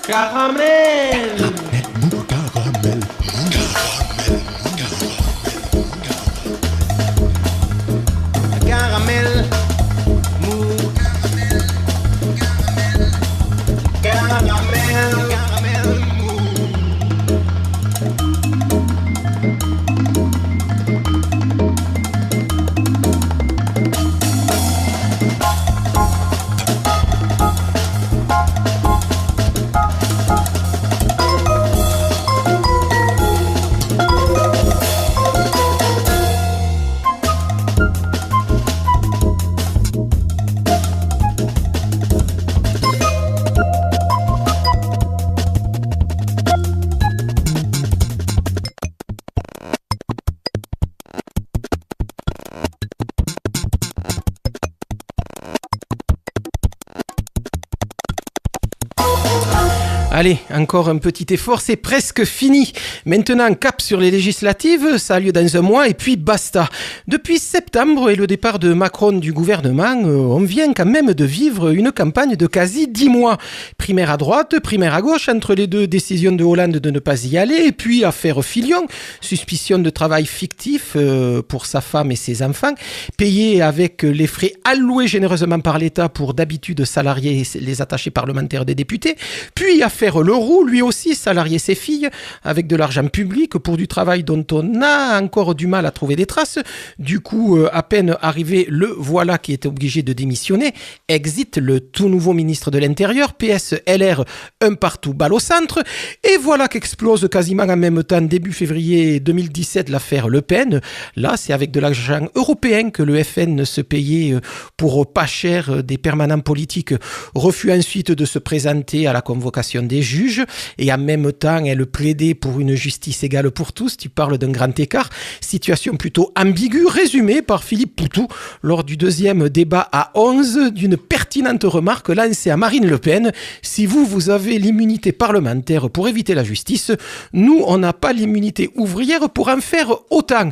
Caramel. Caramel. Caramel. Caramel. Caramel. Allez, encore un petit effort, c'est presque fini. Maintenant, cap sur les législatives, ça a lieu dans un mois et puis basta. Depuis septembre et le départ de Macron du gouvernement, on vient quand même de vivre une campagne de quasi 10 mois. Primaire à droite, primaire à gauche, entre les deux, décision de Hollande de ne pas y aller, et puis affaire Fillon, suspicion de travail fictif pour sa femme et ses enfants, payé avec les frais alloués généreusement par l'État pour d'habitude salarier les attachés parlementaires des députés, puis affaire Leroux, lui aussi salarié ses filles avec de l'argent public pour du travail dont on a encore du mal à trouver des traces. Du coup, à peine arrivé, le voilà qui était obligé de démissionner. Exit le tout nouveau ministre de l'Intérieur, PS LR, un partout balle au centre. Et voilà qu'explose quasiment en même temps, début février 2017, l'affaire Le Pen. Là, c'est avec de l'argent européen que le FN se payait pour pas cher des permanents politiques. Refus ensuite de se présenter à la convocation des juges, et en même temps elle plaidait pour une justice égale pour tous. Tu parles d'un grand écart, situation plutôt ambiguë, résumée par Philippe Poutou lors du deuxième débat à 11 d'une pertinente remarque lancée à Marine Le Pen: si vous avez l'immunité parlementaire pour éviter la justice, nous on n'a pas l'immunité ouvrière pour en faire autant.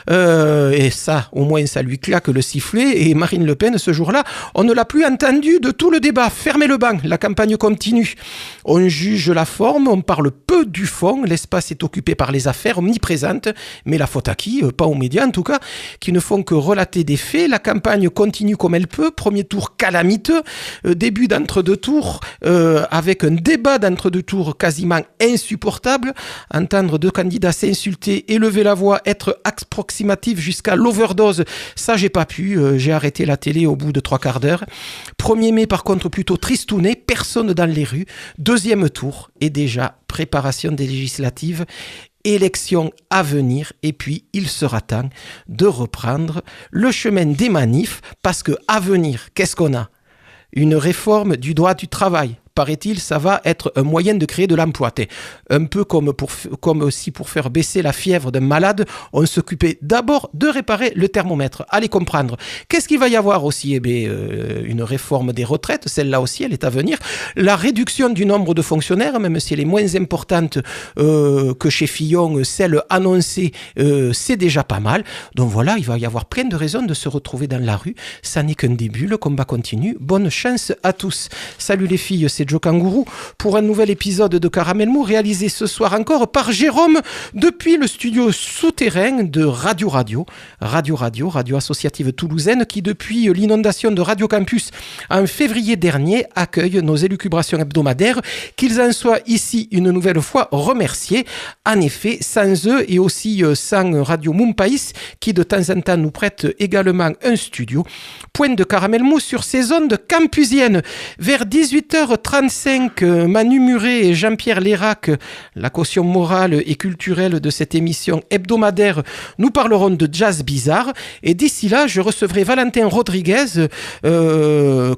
Et ça, au moins ça lui claque le sifflet, et Marine Le Pen ce jour-là, on ne l'a plus entendu de tout le débat. Fermez le banc, la campagne continue. On juge la forme, on parle peu du fond, l'espace est occupé par les affaires omniprésentes, mais la faute à qui ? Pas aux médias en tout cas, qui ne font que relater des faits. La campagne continue comme elle peut, premier tour calamiteux, début d'entre-deux tours, avec un débat d'entre-deux tours quasiment insupportable, entendre deux candidats s'insulter, élever la voix, être approximatif jusqu'à l'overdose, ça j'ai pas pu, j'ai arrêté la télé au bout de 3/4 d'heure. 1er mai par contre plutôt tristouné, personne dans les rues. Deuxième tour et déjà préparation des législatives, élections à venir, et puis il sera temps de reprendre le chemin des manifs, parce que à venir, qu'est-ce qu'on a ? Une réforme du droit du travail. Paraît-il, ça va être un moyen de créer de l'emploi. Un peu comme si pour faire baisser la fièvre d'un malade, on s'occupait d'abord de réparer le thermomètre. Allez comprendre. Qu'est-ce qu'il va y avoir aussi ? Une réforme des retraites, celle-là aussi, elle est à venir. La réduction du nombre de fonctionnaires, même si elle est moins importante que chez Fillon, celle annoncée, c'est déjà pas mal. Donc voilà, il va y avoir plein de raisons de se retrouver dans la rue. Ça n'est qu'un début, le combat continue. Bonne chance à tous. Salut les filles, c'est Joe Kangourou pour un nouvel épisode de Caramel Mou, réalisé ce soir encore par Jérôme depuis le studio souterrain de Radio associative toulousaine, qui depuis l'inondation de Radio Campus en février dernier accueille nos élucubrations hebdomadaires. Qu'ils en soient ici une nouvelle fois remerciés. En effet, sans eux et aussi sans Radio Moumpaïs, qui de temps en temps nous prête également un studio. Point de Caramel Mou sur ces ondes campusiennes. Vers 18h35, Manu Muret et Jean-Pierre Lérac, la caution morale et culturelle de cette émission hebdomadaire, nous parlerons de jazz bizarre. Et d'ici là, je recevrai Valentin Rodriguez,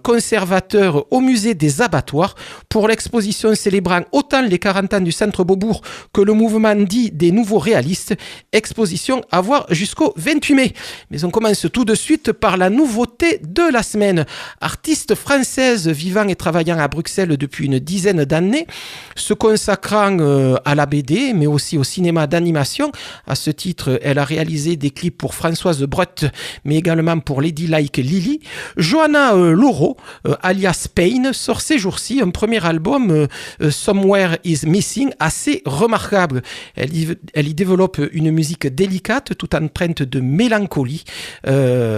conservateur au musée des abattoirs, pour l'exposition célébrant autant les 40 ans du Centre Beaubourg que le mouvement dit des nouveaux réalistes. Exposition à voir jusqu'au 28 mai. Mais on commence tout de suite par la nouveauté de la semaine. Artiste française vivant et travaillant à Bruxelles audiovisuel depuis une dizaine d'années, se consacrant à la BD, mais aussi au cinéma d'animation. À ce titre, elle a réalisé des clips pour Françoise Brutt, mais également pour Lady Like Lily. Johanna Lauro, alias Payne, sort ces jours-ci un premier album, Somewhere is Missing, assez remarquable. Elle y développe une musique délicate tout empreinte de mélancolie,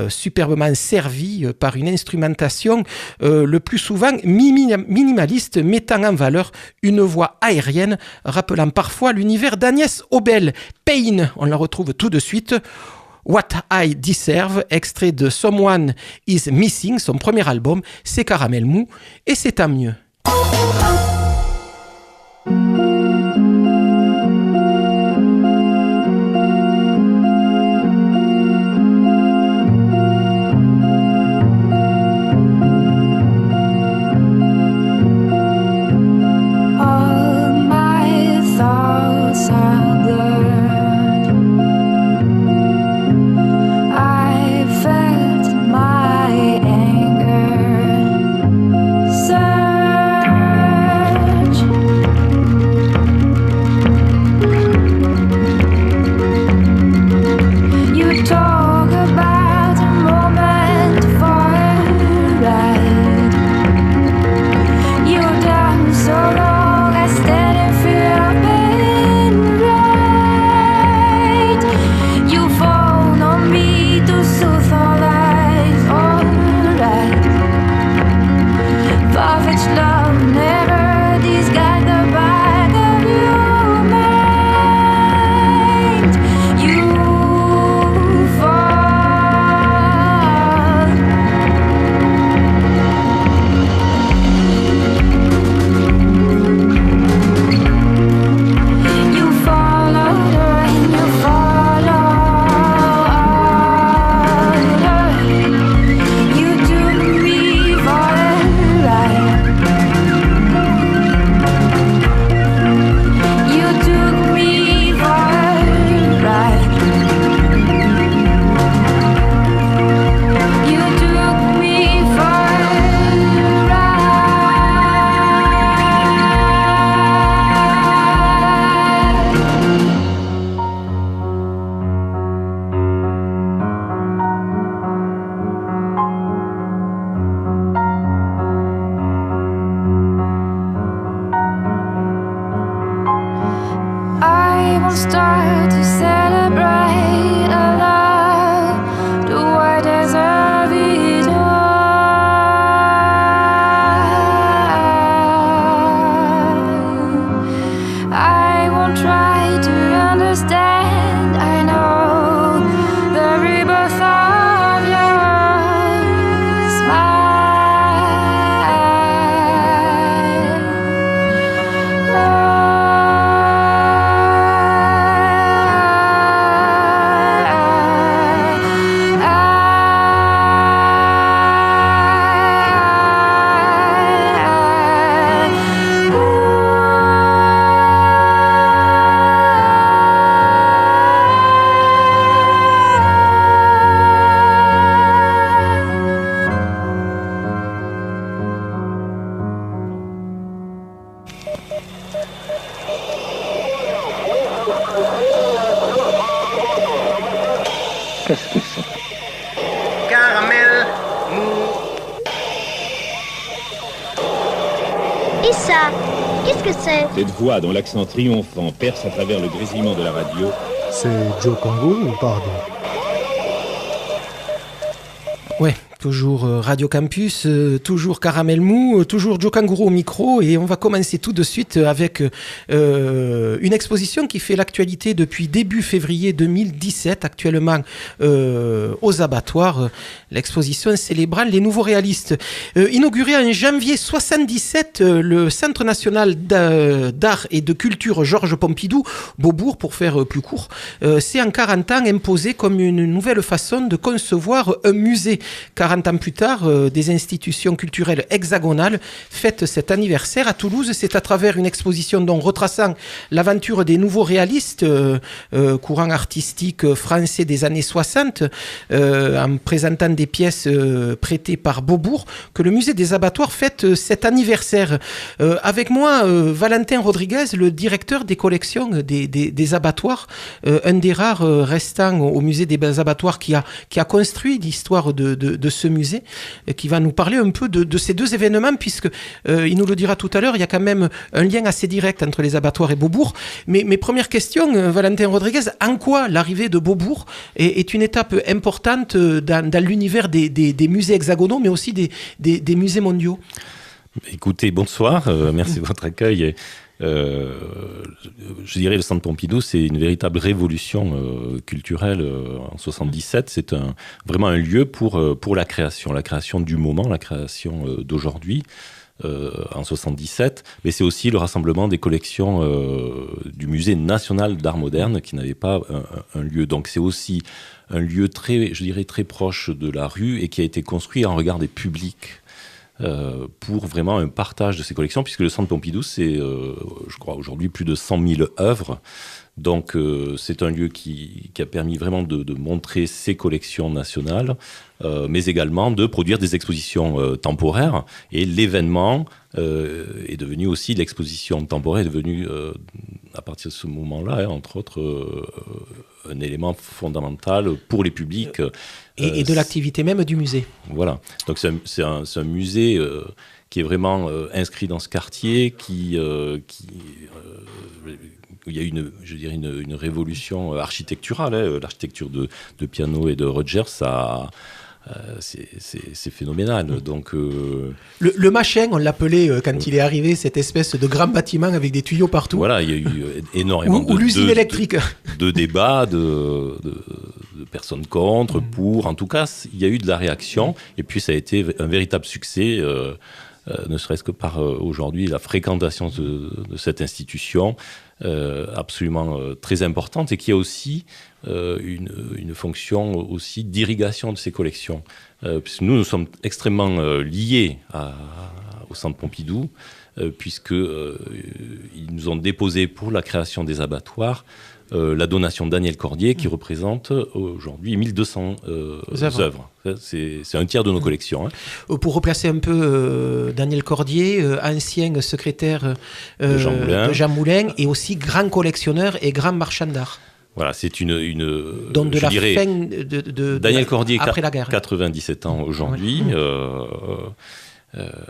superbement servie par une instrumentation le plus souvent minimaliste, mettant en valeur une voix aérienne rappelant parfois l'univers d'Agnès Obel. Payne, on la retrouve tout de suite. What I Deserve, extrait de Someone is Missing, son premier album, c'est Caramel Mou et c'est tant mieux. Qu'est-ce que c'est? Caramel mou. Et ça, qu'est-ce que c'est? Cette voix dont l'accent triomphant perce à travers le grésillement de la radio. C'est Joe Congo ou pardon? Ouais, toujours Radio Campus, toujours Caramel Mou, toujours Joe Kangourou au micro, et on va commencer tout de suite avec une exposition qui fait l'actualité depuis début février 2017, actuellement aux abattoirs. L'exposition célébrant les nouveaux réalistes. Inauguré en janvier 77, le Centre national d'art et de culture Georges Pompidou, Beaubourg pour faire plus court, s'est en 40 ans imposé comme une nouvelle façon de concevoir un musée. 40 40 ans plus tard, des institutions culturelles hexagonales fêtent cet anniversaire. À Toulouse, c'est à travers une exposition donc retraçant l'aventure des nouveaux réalistes, courant artistique français des années 60, en présentant des pièces prêtées par Beaubourg, que le musée des abattoirs fête cet anniversaire. Avec moi, Valentin Rodriguez, le directeur des collections des abattoirs, un des rares restants au musée des abattoirs qui a construit l'histoire de ce musée, qui va nous parler un peu de ces deux événements, puisque il nous le dira tout à l'heure, il y a quand même un lien assez direct entre les abattoirs et Beaubourg. Mais mes premières questions, Valentin Rodriguez, en quoi l'arrivée de Beaubourg est une étape importante dans l'univers des musées hexagonaux, mais aussi des musées mondiaux? Écoutez, bonsoir, merci de votre accueil. Je dirais le Centre Pompidou, c'est une véritable révolution culturelle en 77. C'est vraiment un lieu pour la création du moment, la création d'aujourd'hui. En 77, mais c'est aussi le rassemblement des collections du Musée national d'art moderne qui n'avait pas un lieu. Donc c'est aussi un lieu très proche de la rue et qui a été construit en regard des publics. Pour vraiment un partage de ces collections, puisque le Centre Pompidou, c'est, je crois, aujourd'hui plus de 100 000 œuvres. Donc, c'est un lieu qui a permis vraiment de montrer ses collections nationales, mais également de produire des expositions temporaires. Et l'événement est devenu aussi, l'exposition temporaire est devenue, à partir de ce moment-là, entre autres, un élément fondamental pour les publics. Et de l'activité même du musée. Voilà. Donc c'est un musée qui est vraiment inscrit dans ce quartier, où il y a une révolution architecturale. L'architecture de Piano et de Rogers, c'est phénoménal. Donc, le machin, on l'appelait quand il est arrivé, cette espèce de grand bâtiment avec des tuyaux partout. Voilà, il y a eu énormément ou l'usine électrique. de débats, de personnes contre, pour. En tout cas, il y a eu de la réaction. Et puis, ça a été un véritable succès, ne serait-ce que par aujourd'hui la fréquentation de cette institution, absolument très importante, et qui a aussi une fonction aussi d'irrigation de ces collections. Puisque nous sommes extrêmement liés au Centre Pompidou, puisqu'ils nous ont déposé pour la création des abattoirs la donation de Daniel Cordier, qui représente aujourd'hui 1200 œuvres. C'est un tiers de nos collections. Pour replacer un peu Daniel Cordier, ancien secrétaire de Jean Moulin, et aussi grand collectionneur et grand marchand d'art. Voilà, c'est donc de la fin de Daniel Cordier, après la guerre. 97 ans aujourd'hui,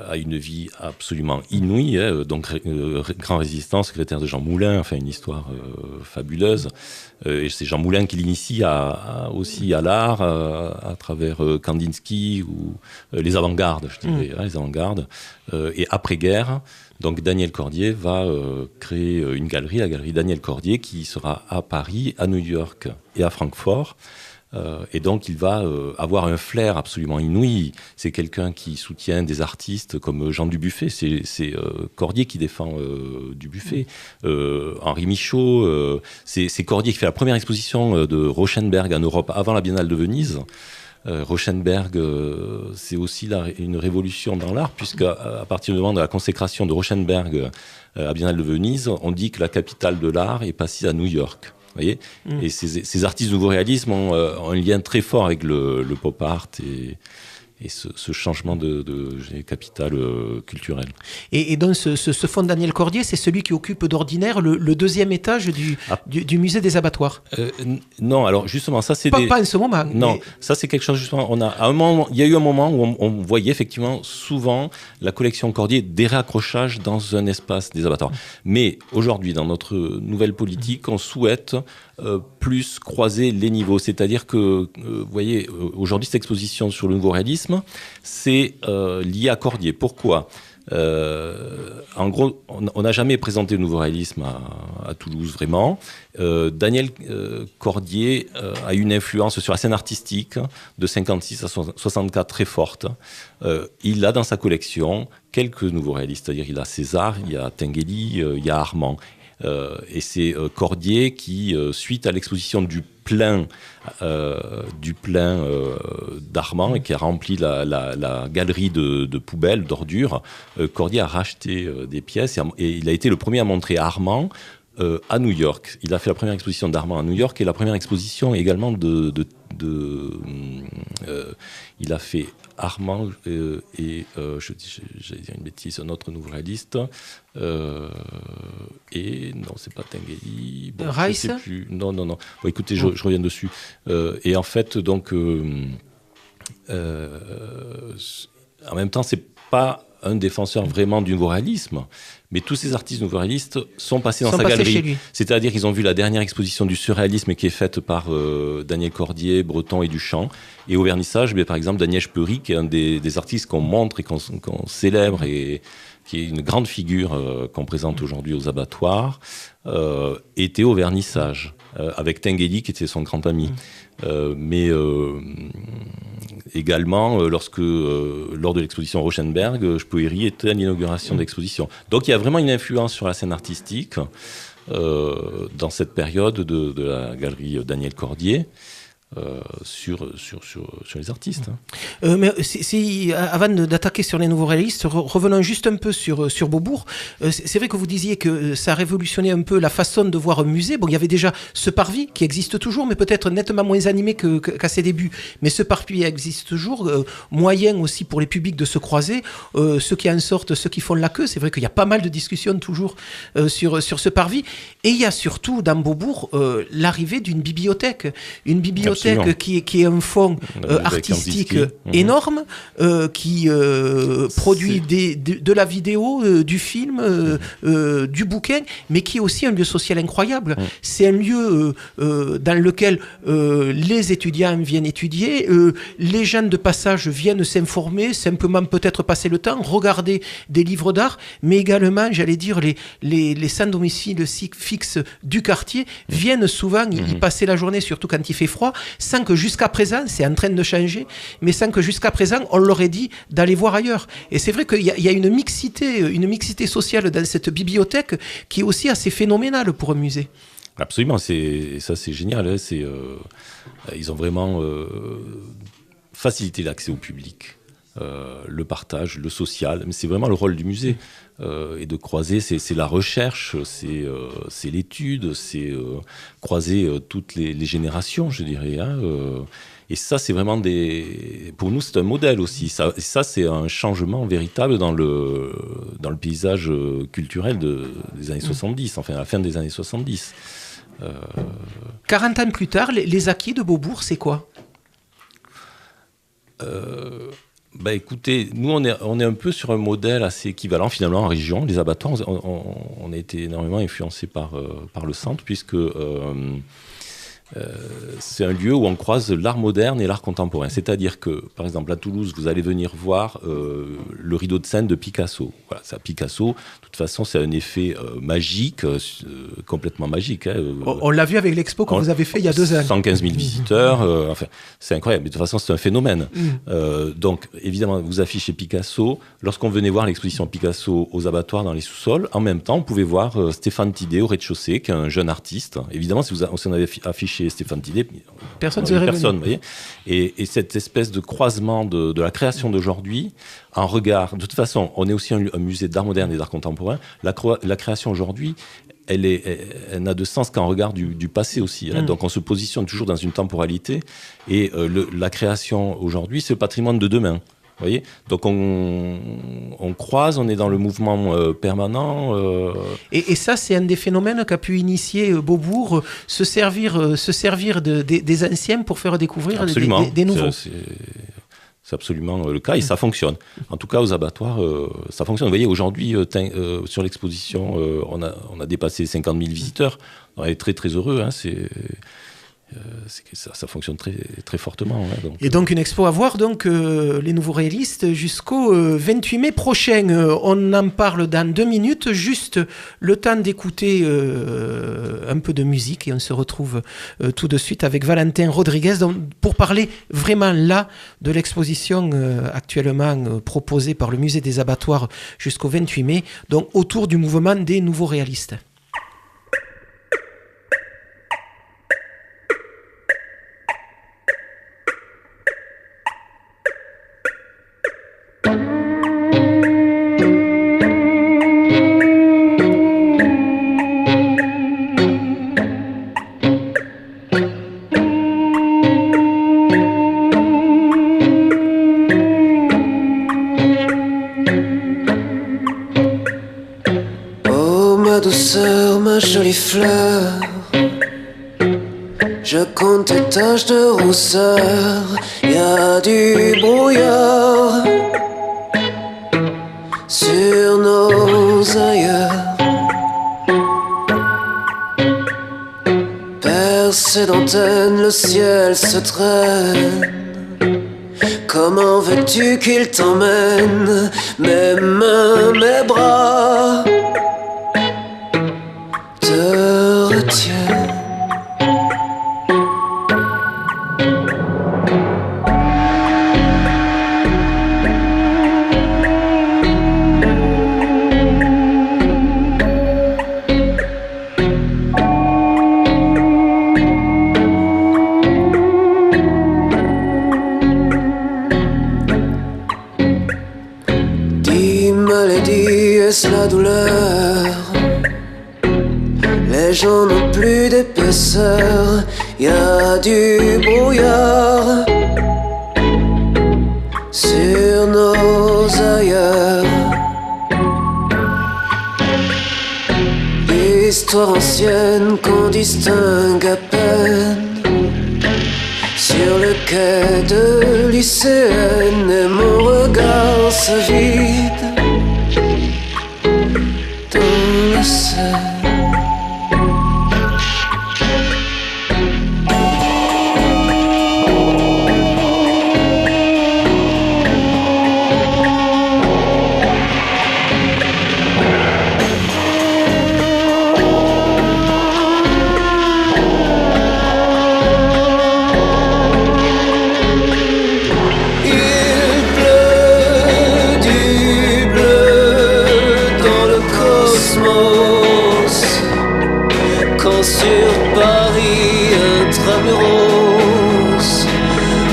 a une vie absolument inouïe, donc grand résistant, secrétaire de Jean Moulin, enfin une histoire fabuleuse. Et c'est Jean Moulin qui l'initie aussi à l'art, à travers Kandinsky ou les avant-gardes, je dirais, les avant-gardes. Et après-guerre, donc Daniel Cordier va créer une galerie, la galerie Daniel Cordier, qui sera à Paris, à New York et à Francfort. Et donc il va avoir un flair absolument inouï. C'est quelqu'un qui soutient des artistes comme Jean Dubuffet. C'est Cordier qui défend Dubuffet. Henri Michaud. C'est Cordier qui fait la première exposition de Rauschenberg en Europe avant la Biennale de Venise. Rauschenberg, c'est aussi une révolution dans l'art, puisqu'à partir du moment de la consécration de Rauschenberg à la Biennale de Venise, on dit que la capitale de l'art est passée à New York. Voyez, et ces artistes du nouveau réalisme ont un lien très fort avec le pop art et ce changement de capital culturel. Et donc ce fonds Daniel Cordier, c'est celui qui occupe d'ordinaire le deuxième étage du musée des abattoirs. Non, alors justement, ça c'est pas en ce moment. Non, ça c'est quelque chose justement. Il y a eu un moment où on voyait effectivement souvent la collection Cordier des réaccrochages dans un espace des abattoirs. Mais aujourd'hui, dans notre nouvelle politique, on souhaite plus croiser les niveaux. C'est-à-dire que, vous voyez, aujourd'hui, cette exposition sur le nouveau réalisme, c'est lié à Cordier. Pourquoi ? En gros, on n'a jamais présenté le nouveau réalisme à Toulouse, vraiment. Daniel Cordier a eu une influence sur la scène artistique de 56 à 64 très forte. Il a dans sa collection quelques nouveaux réalistes, c'est-à-dire il a César, il y a Tinguely, il y a Armand. Et c'est Cordier qui, suite à l'exposition du plein d'Armand, et qui a rempli la galerie de poubelles, d'ordures, Cordier a racheté des pièces et il a été le premier à montrer Armand à New York. Il a fait la première exposition d'Armand à New York et la première exposition également il a fait Armand et j'allais dire une bêtise, un autre nouveau réaliste. Et non, c'est pas Tinguely. Bon, Rice. Je sais plus. Non. Bon, écoutez, je reviens dessus. Et en fait, donc, en même temps, c'est pas un défenseur vraiment du nouveau réalisme, mais tous ces artistes nouveau réalistes sont passés dans sa galerie. Chez lui. C'est-à-dire qu'ils ont vu la dernière exposition du surréalisme qui est faite par Daniel Cordier, Breton et Duchamp. Et au vernissage, par exemple, Daniel Speury, qui est un des artistes qu'on montre et qu'on célèbre et qui est une grande figure qu'on présente aujourd'hui aux abattoirs, était au vernissage, avec Tinguely qui était son grand ami. Mais également, lors de l'exposition Rauschenberg, Speury était à l'inauguration de l'exposition. Donc il y a vraiment une influence sur la scène artistique dans cette période de la galerie Daniel Cordier. Sur les artistes. Mais avant d'attaquer sur les nouveaux réalistes, revenons juste un peu sur Beaubourg. C'est vrai que vous disiez que ça a révolutionné un peu la façon de voir un musée. Bon, il y avait déjà ce parvis qui existe toujours, mais peut-être nettement moins animé qu'à ses débuts. Mais ce parvis existe toujours, moyen aussi pour les publics de se croiser. Ceux qui en sortent, ceux qui font la queue, c'est vrai qu'il y a pas mal de discussions toujours sur ce parvis. Et il y a surtout dans Beaubourg l'arrivée d'une bibliothèque. Une bibliothèque qui est un fonds artistique énorme, qui produit de la vidéo, du film, du bouquin, mais qui est aussi un lieu social incroyable. C'est un lieu dans lequel les étudiants viennent étudier, les gens de passage viennent s'informer, simplement peut-être passer le temps, regarder des livres d'art, mais également, j'allais dire, les sans-domicile fixes du quartier viennent souvent y passer la journée, surtout quand il fait froid, sans que jusqu'à présent, c'est en train de changer, mais sans que jusqu'à présent, on leur ait dit d'aller voir ailleurs. Et c'est vrai qu'il y a une mixité sociale dans cette bibliothèque qui est aussi assez phénoménale pour un musée. Absolument, ça c'est génial. Ils ont vraiment facilité l'accès au public. Le partage, le social, mais c'est vraiment le rôle du musée. Et de croiser, c'est la recherche, c'est l'étude, c'est croiser toutes les générations, je dirais. Et ça, c'est vraiment pour nous, c'est un modèle aussi. Ça, c'est un changement véritable dans le paysage culturel des années 70, enfin à la fin des années 70. 40 ans plus tard, les acquis de Beaubourg, c'est quoi ? Écoutez, nous on est un peu sur un modèle assez équivalent finalement en région. Les abattoirs, on a été énormément influencés par le centre, puisque c'est un lieu où on croise l'art moderne et l'art contemporain. C'est-à-dire que, par exemple, à Toulouse, vous allez venir voir le rideau de scène de Picasso. Voilà, c'est Picasso. De toute façon, c'est un effet magique, complètement magique. On l'a vu avec l'expo que vous avez fait il y a 2 ans. 115 000 visiteurs, enfin, c'est incroyable. Mais de toute façon, c'est un phénomène. Donc, évidemment, vous affichez Picasso. Lorsqu'on venait voir l'exposition Picasso aux abattoirs dans les sous-sols, en même temps, on pouvait voir Stéphane Tidé au rez-de-chaussée, qui est un jeune artiste. Évidemment, si on avait affiché Stéphane Tidé, personne ne vous voyez. Et cette espèce de croisement de la création d'aujourd'hui en regard. De toute façon, on est aussi un musée d'art moderne et d'art contemporain. La création aujourd'hui, elle n'a de sens qu'en regard du passé aussi. Donc on se positionne toujours dans une temporalité. Et la création aujourd'hui, c'est le patrimoine de demain. Vous voyez, donc on croise, on est dans le mouvement permanent. Et ça, c'est un des phénomènes qu'a pu initier Beaubourg, se servir des anciens pour faire découvrir des nouveaux. C'est absolument le cas et ça fonctionne. En tout cas, aux abattoirs, ça fonctionne. Vous voyez, aujourd'hui, sur l'exposition, on a dépassé 50 000 visiteurs. On est très, très heureux. Ça fonctionne très, très fortement. Et donc une expo à voir, les nouveaux réalistes, jusqu'au 28 mai prochain. On en parle dans 2 minutes, juste le temps d'écouter un peu de musique et on se retrouve tout de suite avec Valentin Rodriguez pour parler vraiment là de l'exposition actuellement proposée par le musée des abattoirs jusqu'au 28 mai, donc autour du mouvement des nouveaux réalistes. jolies fleurs. Je compte tes taches de rousseur. Y a du brouillard sur nos ailleurs. Percé d'antennes, le ciel se traîne. Comment veux-tu qu'il t'emmène? Mes mains, mes bras te retiennent. Est-ce la douleur? Les gens n'ont plus d'épaisseur. Y a du brouillard sur nos ailleurs. Histoire ancienne qu'on distingue à peine. Sur le quai de lycéenne, et mon regard se vide dans le ciel. Sur Paris, intramuros,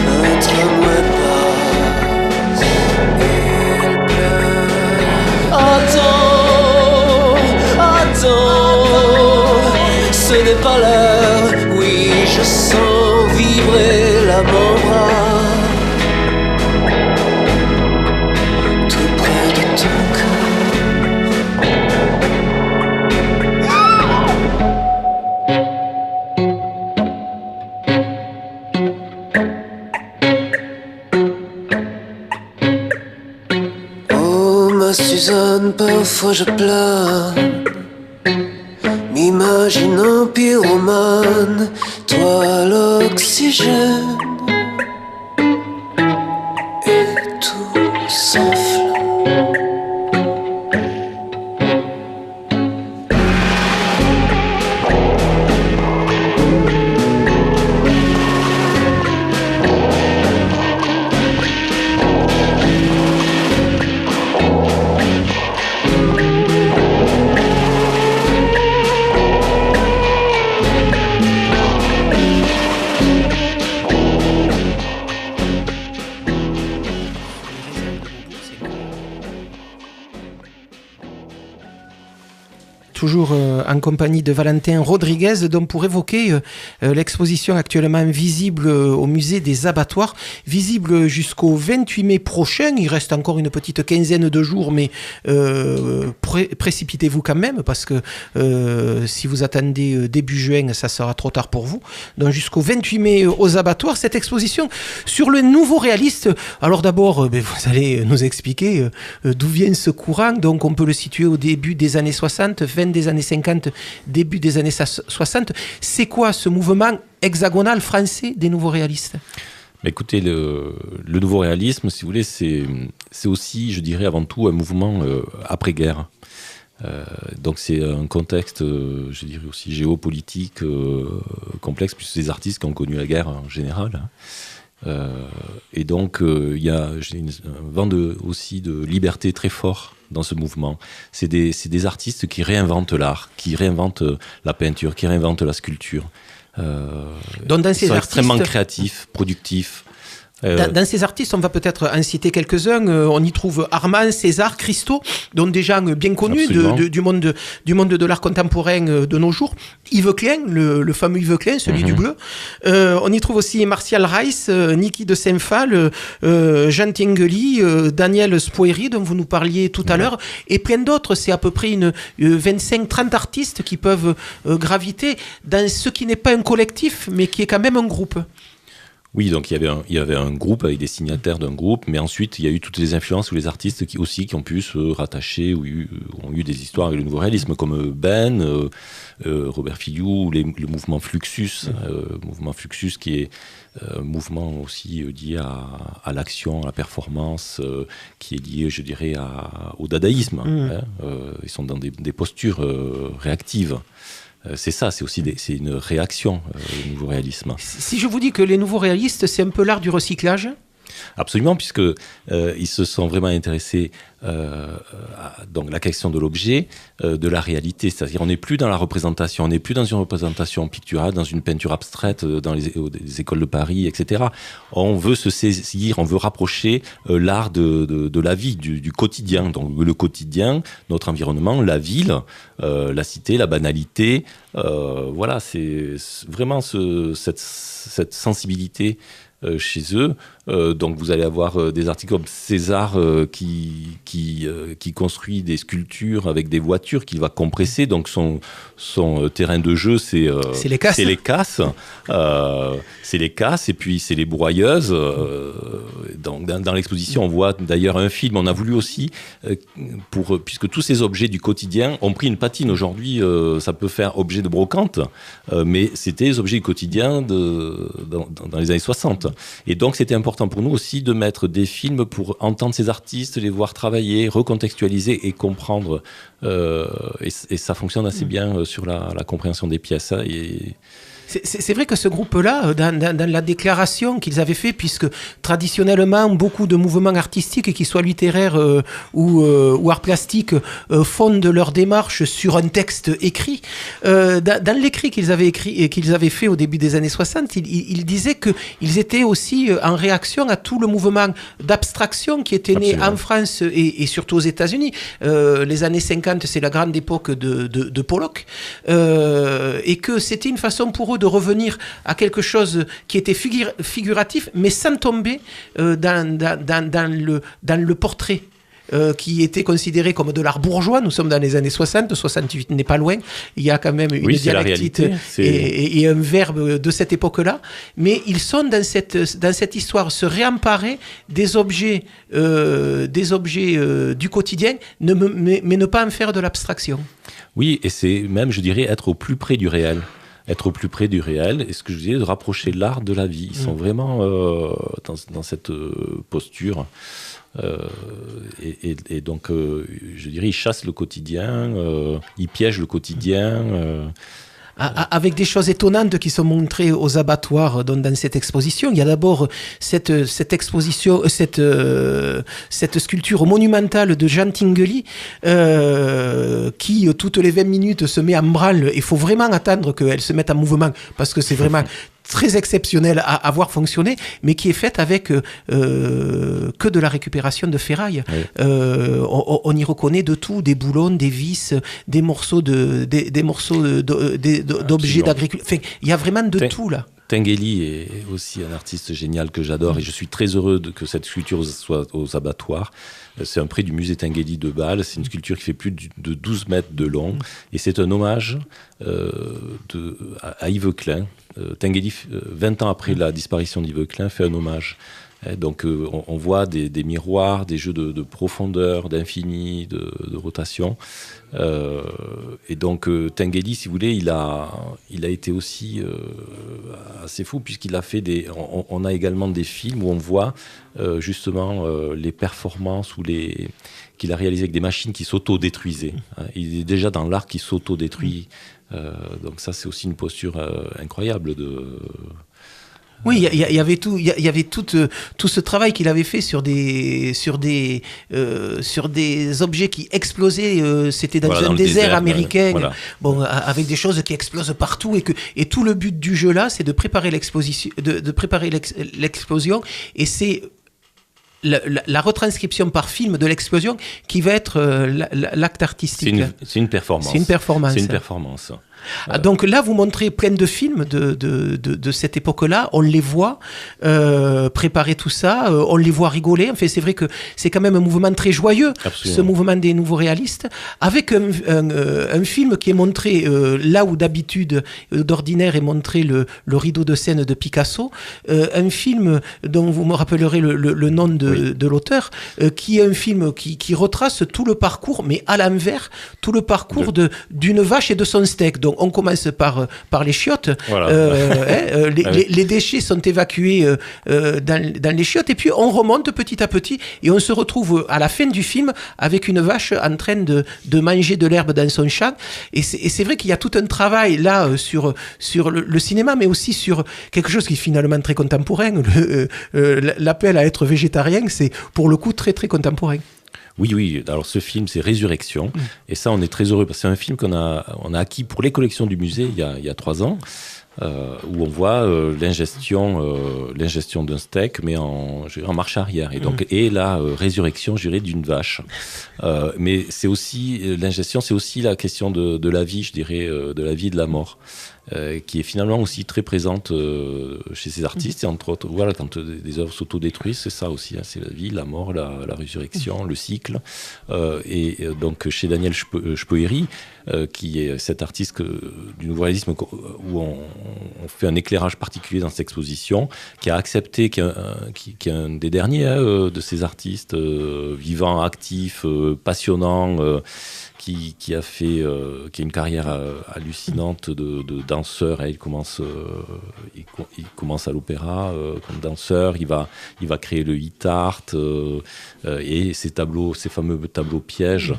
un tramway passe, il pleut. Attends, attends, ce n'est pas l'heure. Oui, je sens vibrer l'avant-bras tout près de ton cœur. Suzanne, parfois je plane, m'imaginant pyromane, toi l'oxygène, et tout s'enflamme. Toujours en compagnie de Valentin Rodriguez, donc pour évoquer l'exposition actuellement visible au musée des abattoirs, visible jusqu'au 28 mai prochain. Il reste encore une petite quinzaine de jours, mais précipitez-vous quand même, parce que si vous attendez début juin, ça sera trop tard pour vous. Donc jusqu'au 28 mai aux abattoirs, cette exposition sur le nouveau réaliste. Alors d'abord, vous allez nous expliquer d'où vient ce courant. Donc on peut le situer au début des années 60, fin des années 50, début des années 60. C'est quoi ce mouvement hexagonal français des nouveaux réalistes ? Écoutez, le nouveau réalisme, si vous voulez, c'est aussi, je dirais avant tout, un mouvement après-guerre. Donc c'est un contexte, je dirais aussi géopolitique complexe, puisque c'est des artistes qui ont connu la guerre en général. Et donc il y a un vent aussi de liberté très fort dans ce mouvement. C'est des artistes qui réinventent l'art, qui réinventent la peinture, qui réinventent la sculpture. Donc dans ces ils sont artistes, extrêmement créatifs, productifs. Dans ces artistes, on va peut-être en citer quelques-uns. On y trouve Armand, César, Christo, dont des gens bien connus du monde de l'art contemporain de nos jours. Yves Klein, le fameux Yves Klein, celui du bleu. On y trouve aussi Martial Reiss, Niki de Saint-Phal, Jean Tinguely, Daniel Spoeri, dont vous nous parliez tout à l'heure, et plein d'autres. C'est à peu près 25-30 artistes qui peuvent graviter dans ce qui n'est pas un collectif, mais qui est quand même un groupe. Oui, donc il y avait un groupe avec des signataires d'un groupe, mais ensuite il y a eu toutes les influences ou les artistes qui ont pu se rattacher ou ont eu des histoires avec le nouveau réalisme, comme Ben, Robert Fillou, le mouvement Fluxus, qui est un mouvement aussi lié à l'action, à la performance, qui est lié, je dirais, au dadaïsme. Ils sont dans des postures réactives. C'est ça, c'est une réaction au nouveau réalisme. Si je vous dis que les nouveaux réalistes, c'est un peu l'art du recyclage ? Absolument, puisque ils se sont vraiment intéressés donc la question de l'objet, de la réalité. C'est-à-dire, on n'est plus dans la représentation, on n'est plus dans une représentation picturale, dans une peinture abstraite, dans les écoles de Paris, etc. On veut se saisir, on veut rapprocher l'art de la vie, du quotidien. Donc le quotidien, notre environnement, la ville, la cité, la banalité. Voilà, c'est vraiment cette sensibilité chez eux. Donc vous allez avoir des artistes comme César qui construit des sculptures avec des voitures qu'il va compresser. Donc son terrain de jeu, c'est les casses. C'est les casses et puis c'est les broyeuses. Donc dans l'exposition, on voit d'ailleurs un film. On a voulu aussi, puisque tous ces objets du quotidien ont pris une patine aujourd'hui, ça peut faire objet de brocante, mais c'était les objets du quotidien dans les années 60. Et donc c'était important pour nous aussi de mettre des films pour entendre ces artistes, les voir travailler, recontextualiser et comprendre. Et ça fonctionne assez bien sur la compréhension des pièces. C'est vrai que ce groupe-là, dans la déclaration qu'ils avaient fait, puisque traditionnellement, beaucoup de mouvements artistiques, qu'ils soient littéraires ou arts plastiques, fondent leur démarche sur un texte écrit. Dans l'écrit qu'ils avaient fait au début des années 60, ils disaient qu'ils étaient aussi en réaction à tout le mouvement d'abstraction qui était né en France et surtout aux États-Unis. Les années 50, c'est la grande époque de Pollock, et que c'était une façon pour eux de revenir à quelque chose qui était figuratif, mais sans tomber dans le portrait. Qui était considéré comme de l'art bourgeois. Nous sommes dans les années 60, 68 n'est pas loin. Il y a quand même une dialectique et un verbe de cette époque-là. Mais ils sont dans cette histoire, se réemparer des objets du quotidien, mais ne pas en faire de l'abstraction. Oui, et c'est même, je dirais, être au plus près du réel. Être au plus près du réel, et ce que je disais, de rapprocher l'art de la vie. Ils sont vraiment dans cette posture. Et donc, je dirais, ils chassent le quotidien, ils piègent le quotidien. Avec des choses étonnantes qui sont montrées aux abattoirs dans cette exposition. Il y a d'abord cette exposition, cette sculpture monumentale de Jean Tinguely qui, toutes les 20 minutes, se met en branle. Il faut vraiment attendre qu'elle se mette en mouvement parce que c'est vraiment très exceptionnel à voir fonctionner, mais qui est faite avec que de la récupération de ferraille. Oui. On y reconnaît de tout, des boulons, des vis, des morceaux d'objets d'agriculture. Enfin, il y a vraiment de tout là. Tinguely est aussi un artiste génial que j'adore et je suis très heureux que cette sculpture soit aux abattoirs. C'est un prix du musée Tinguely de Bâle. C'est une sculpture qui fait plus de 12 mètres de long et c'est un hommage à Yves Klein. Tinguely, 20 ans après la disparition d'Yves Klein, fait un hommage. Donc on voit des miroirs, des jeux de profondeur, d'infini, de rotation. Et donc Tinguely, si vous voulez, il a été aussi assez fou puisqu'il a fait on a également des films où on voit justement les performances qu'il a réalisées avec des machines qui s'auto-détruisaient. Il est déjà dans l'art qui s'auto-détruit. Donc ça, c'est aussi une posture incroyable Oui, il y avait tout ce travail qu'il avait fait sur des objets qui explosaient. C'était dans un désert américain, avec des choses qui explosent partout et tout le but du jeu là, c'est de préparer l'explosion, et c'est la retranscription par film de l'explosion qui va être l'acte artistique. C'est une performance. C'est une performance. Donc là, vous montrez plein de films de cette époque-là. On les voit préparer tout ça. On les voit rigoler. Enfin, c'est vrai que c'est quand même un mouvement très joyeux, ce mouvement des nouveaux réalistes, avec un film qui est montré là où d'ordinaire est montré le rideau de scène de Picasso. Un film dont vous me rappellerez le nom de l'auteur, qui est un film qui retrace tout le parcours, mais à l'envers, tout le parcours d'une vache et de son steak. Donc on commence par les chiottes. Voilà. Les déchets sont évacués dans les chiottes, et puis on remonte petit à petit et on se retrouve à la fin du film avec une vache en train de manger de l'herbe dans son champ. Et c'est vrai qu'il y a tout un travail là sur le cinéma, mais aussi sur quelque chose qui est finalement très contemporain. L'appel à être végétarien, c'est pour le coup très très contemporain. Oui. Alors ce film, c'est Résurrection. Et ça, on est très heureux parce que c'est un film qu'on a acquis pour les collections du musée il y a 3 ans. Où on voit l'ingestion d'un steak, mais en marche arrière. Et donc, et la résurrection, je dirais, d'une vache. Mais c'est aussi l'ingestion, c'est aussi la question de la vie, je dirais, de la vie et de la mort. Qui est finalement aussi très présente chez ces artistes, et entre autres, voilà, quand des œuvres s'autodétruisent, c'est ça aussi, hein, c'est la vie, la mort, la résurrection, le cycle. Et donc chez Daniel Spoeri, qui est cet artiste du nouveau réalisme où on fait un éclairage particulier dans cette exposition, qui a accepté, qui est un des derniers de ces artistes vivants, actifs, passionnants, qui a une carrière hallucinante de danseur. Il commence à l'opéra comme danseur. Il va créer le hit art et ces fameux tableaux pièges.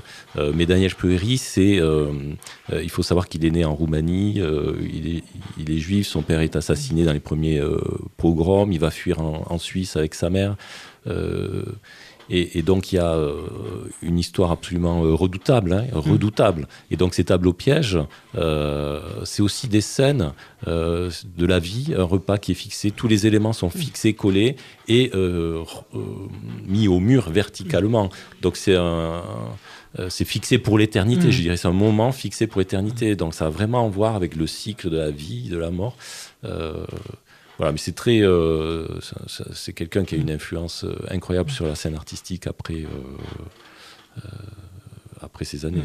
Mais Daniel Spoeri, il faut savoir qu'il est né en Roumanie. Il est juif. Son père est assassiné dans les premiers pogroms. Il va fuir en Suisse avec sa mère. Et donc il y a une histoire absolument redoutable. Et donc ces tableaux pièges, c'est aussi des scènes de la vie, un repas qui est fixé, tous les éléments sont fixés, collés et mis au mur verticalement. Donc c'est fixé pour l'éternité, je dirais, c'est un moment fixé pour l'éternité. Donc ça a vraiment à voir avec le cycle de la vie, de la mort. Voilà, mais c'est c'est quelqu'un qui a une influence incroyable sur la scène artistique après ces années.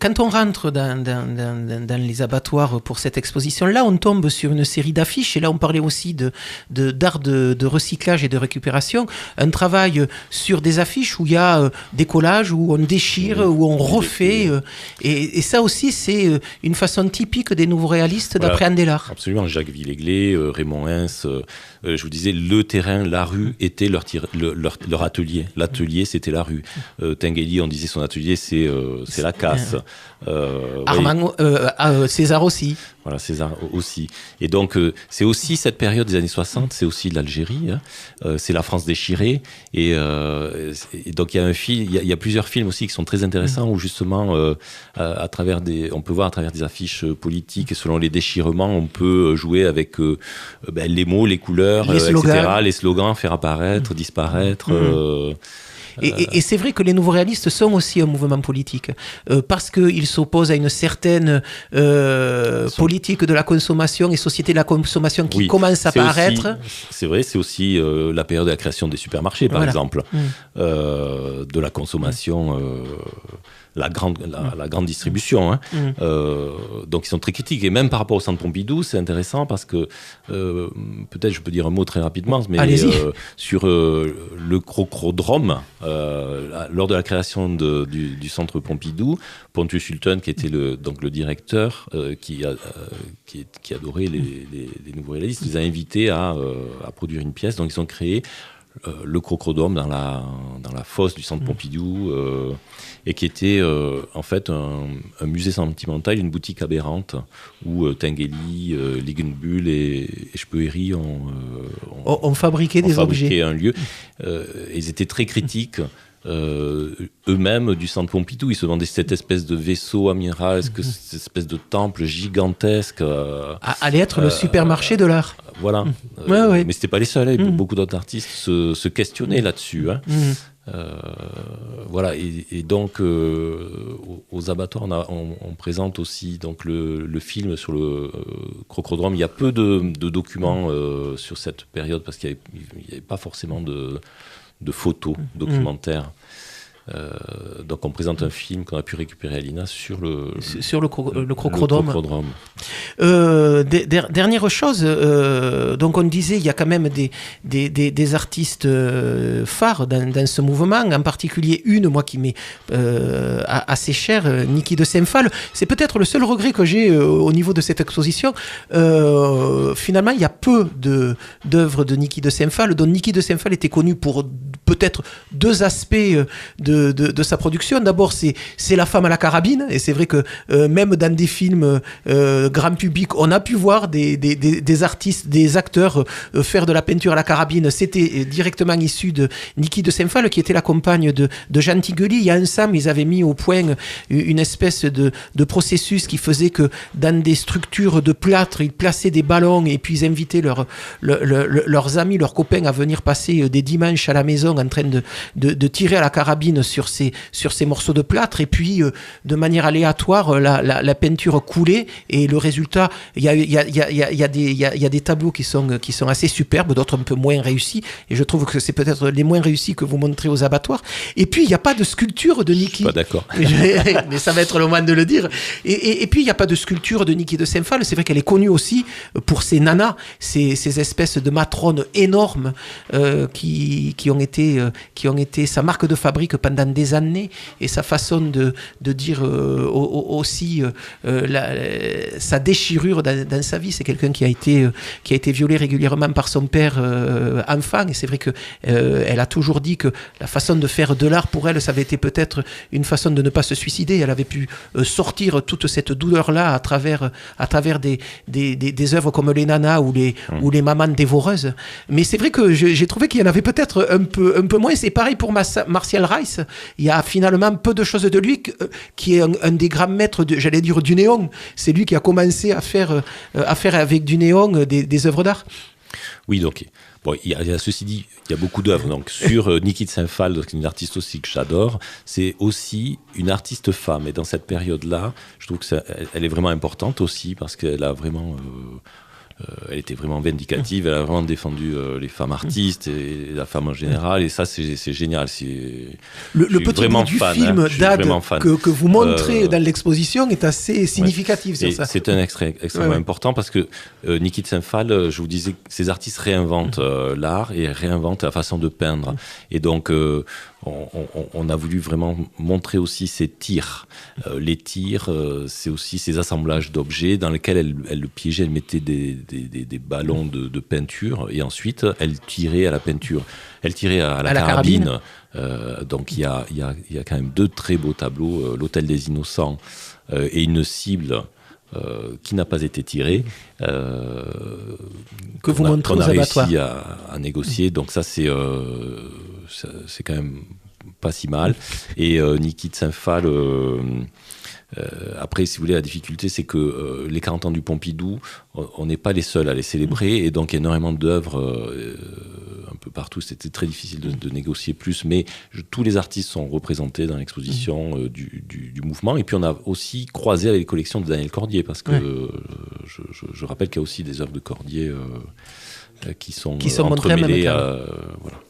Quand on rentre dans les abattoirs pour cette exposition-là, on tombe sur une série d'affiches, et là on parlait aussi d'art de recyclage et de récupération, un travail sur des affiches où il y a des collages, où on déchire, où on refait, et ça aussi c'est une façon typique des nouveaux réalistes d'appréhender l'art. Absolument, Jacques Villéglet, Raymond Hens, je vous disais, le terrain, la rue était leur atelier. L'atelier, c'était la rue. Tinguely, on disait son atelier, c'est la casse. César aussi. Voilà, César aussi. Et donc, c'est aussi cette période des années 60, c'est aussi l'Algérie, c'est la France déchirée. Et donc, il y a plusieurs films aussi qui sont très intéressants où justement, on peut voir à travers des affiches politiques, et selon les déchirements, on peut jouer avec les mots, les couleurs, etc., les slogans, faire apparaître, disparaître. Et c'est vrai que les nouveaux réalistes sont aussi un mouvement politique, parce qu'ils s'opposent à une certaine politique de la consommation et société de la consommation qui commence à apparaître. C'est vrai, c'est aussi la période de la création des supermarchés, par exemple, de la consommation... La grande distribution. Donc ils sont très critiques. Et même par rapport au Centre Pompidou, c'est intéressant parce que, peut-être je peux dire un mot très rapidement, mais sur le crocodrome, lors de la création du Centre Pompidou, Pontius Sultan, qui était le directeur, qui adorait les nouveaux réalistes, les a invités à produire une pièce. Donc ils ont créé le Crocodrome dans la fosse du Centre Pompidou, et qui était en fait un musée sentimental, une boutique aberrante où Tinguely, Ligenbull et Spöeri ont fabriqué des objets. Un lieu. Ils étaient très critiques. Eux-mêmes du Centre Pompidou, ils se vendaient cette espèce de vaisseau amiral, cette espèce de temple gigantesque. Allait être le supermarché de l'art. Voilà. Ouais. Mais c'était pas les seuls. Beaucoup d'autres artistes se questionnaient là-dessus. Hein. Voilà. Et donc, aux abattoirs, on présente aussi donc le film sur le Crocodrome. Il y a peu de documents sur cette période parce qu'il n'y avait pas forcément de photos documentaires. Donc on présente un film qu'on a pu récupérer à l'INA sur le Crocodrome. Dernière chose, donc on disait il y a quand même des artistes phares dans ce mouvement, en particulier moi qui m'est assez chère, Niki de Saint-Phal. C'est peut-être le seul regret que j'ai au niveau de cette exposition. Finalement, il y a peu d'œuvres de Niki de Saint-Phal, dont Niki de Saint-Phal était connu pour peut-être deux aspects de sa production. D'abord, c'est la femme à la carabine, et c'est vrai que même dans des films grand public, on a pu voir des artistes, des acteurs faire de la peinture à la carabine. C'était directement issu de Niki de Saint-Phal, qui était la compagne de Jean Tinguely. Il y a ensemble, ils avaient mis au point une espèce de processus qui faisait que dans des structures de plâtre, ils plaçaient des ballons et puis ils invitaient leurs amis, leurs copains à venir passer des dimanches à la maison en train de tirer à la carabine sur ces morceaux de plâtre, et puis de manière aléatoire la peinture coulait, et le résultat, il y a des tableaux qui sont assez superbes, d'autres un peu moins réussis, et je trouve que c'est peut-être les moins réussis que vous montrez aux abattoirs. Et puis il n'y a pas de sculpture de Niki. Je suis pas d'accord. Mais ça va être le moment de le dire. Et puis il n'y a pas de sculpture de Niki de Saint-Phal. C'est vrai qu'elle est connue aussi pour ses nanas, ces espèces de matrones énormes qui ont été sa marque de fabrique pendant des années, et sa façon de dire aussi sa déchirure dans sa vie. C'est quelqu'un qui a été violé régulièrement par son père enfant, et c'est vrai que elle a toujours dit que la façon de faire de l'art pour elle, ça avait été peut-être une façon de ne pas se suicider. Elle avait pu sortir toute cette douleur-là à travers des œuvres comme les nanas ou les mamans dévoreuses. Mais c'est vrai que j'ai trouvé qu'il y en avait peut-être un peu moins. C'est pareil pour Martial Rice. Il y a finalement peu de choses de lui, qui est un des grands maîtres, du néon. C'est lui qui a commencé à faire avec du néon des œuvres d'art. Oui, donc bon, il y a ceci dit, il y a beaucoup d'œuvres. Donc sur Niki de Saint-Phal, une artiste aussi que j'adore, c'est aussi une artiste femme. Et dans cette période-là, je trouve que elle est vraiment importante aussi, parce qu'elle a vraiment elle était vraiment vindicative, elle a vraiment défendu les femmes artistes et la femme en général, et ça c'est génial. Le petit bout du film d'Ad que vous montrez dans l'exposition est assez significatif sur ça. C'est un extrait extrêmement important, parce que Niki de Saint-Phal, je vous disais, ces artistes réinventent l'art et réinventent la façon de peindre, et donc on a voulu vraiment montrer aussi ses tirs. Les tirs, c'est aussi ces assemblages d'objets dans lesquels elle le piégeait, elle mettait des ballons de peinture, et ensuite elle tirait à la peinture. Elle tirait à la carabine. Donc il y a quand même deux très beaux tableaux, l'Hôtel des Innocents et une cible qui n'a pas été tirée, que vous montrez aux abattoirs. On a réussi à négocier, donc ça c'est quand même pas si mal. Et Niki de Saint-Phal, après, si vous voulez, la difficulté, c'est que les 40 ans du Pompidou, on n'est pas les seuls à les célébrer, et donc il y a énormément d'œuvres un peu partout. C'était très difficile de négocier plus, mais tous les artistes sont représentés dans l'exposition du mouvement. Et puis on a aussi croisé avec les collections de Daniel Cordier, parce que je rappelle qu'il y a aussi des œuvres de Cordier qui sont entremêlées. Voilà.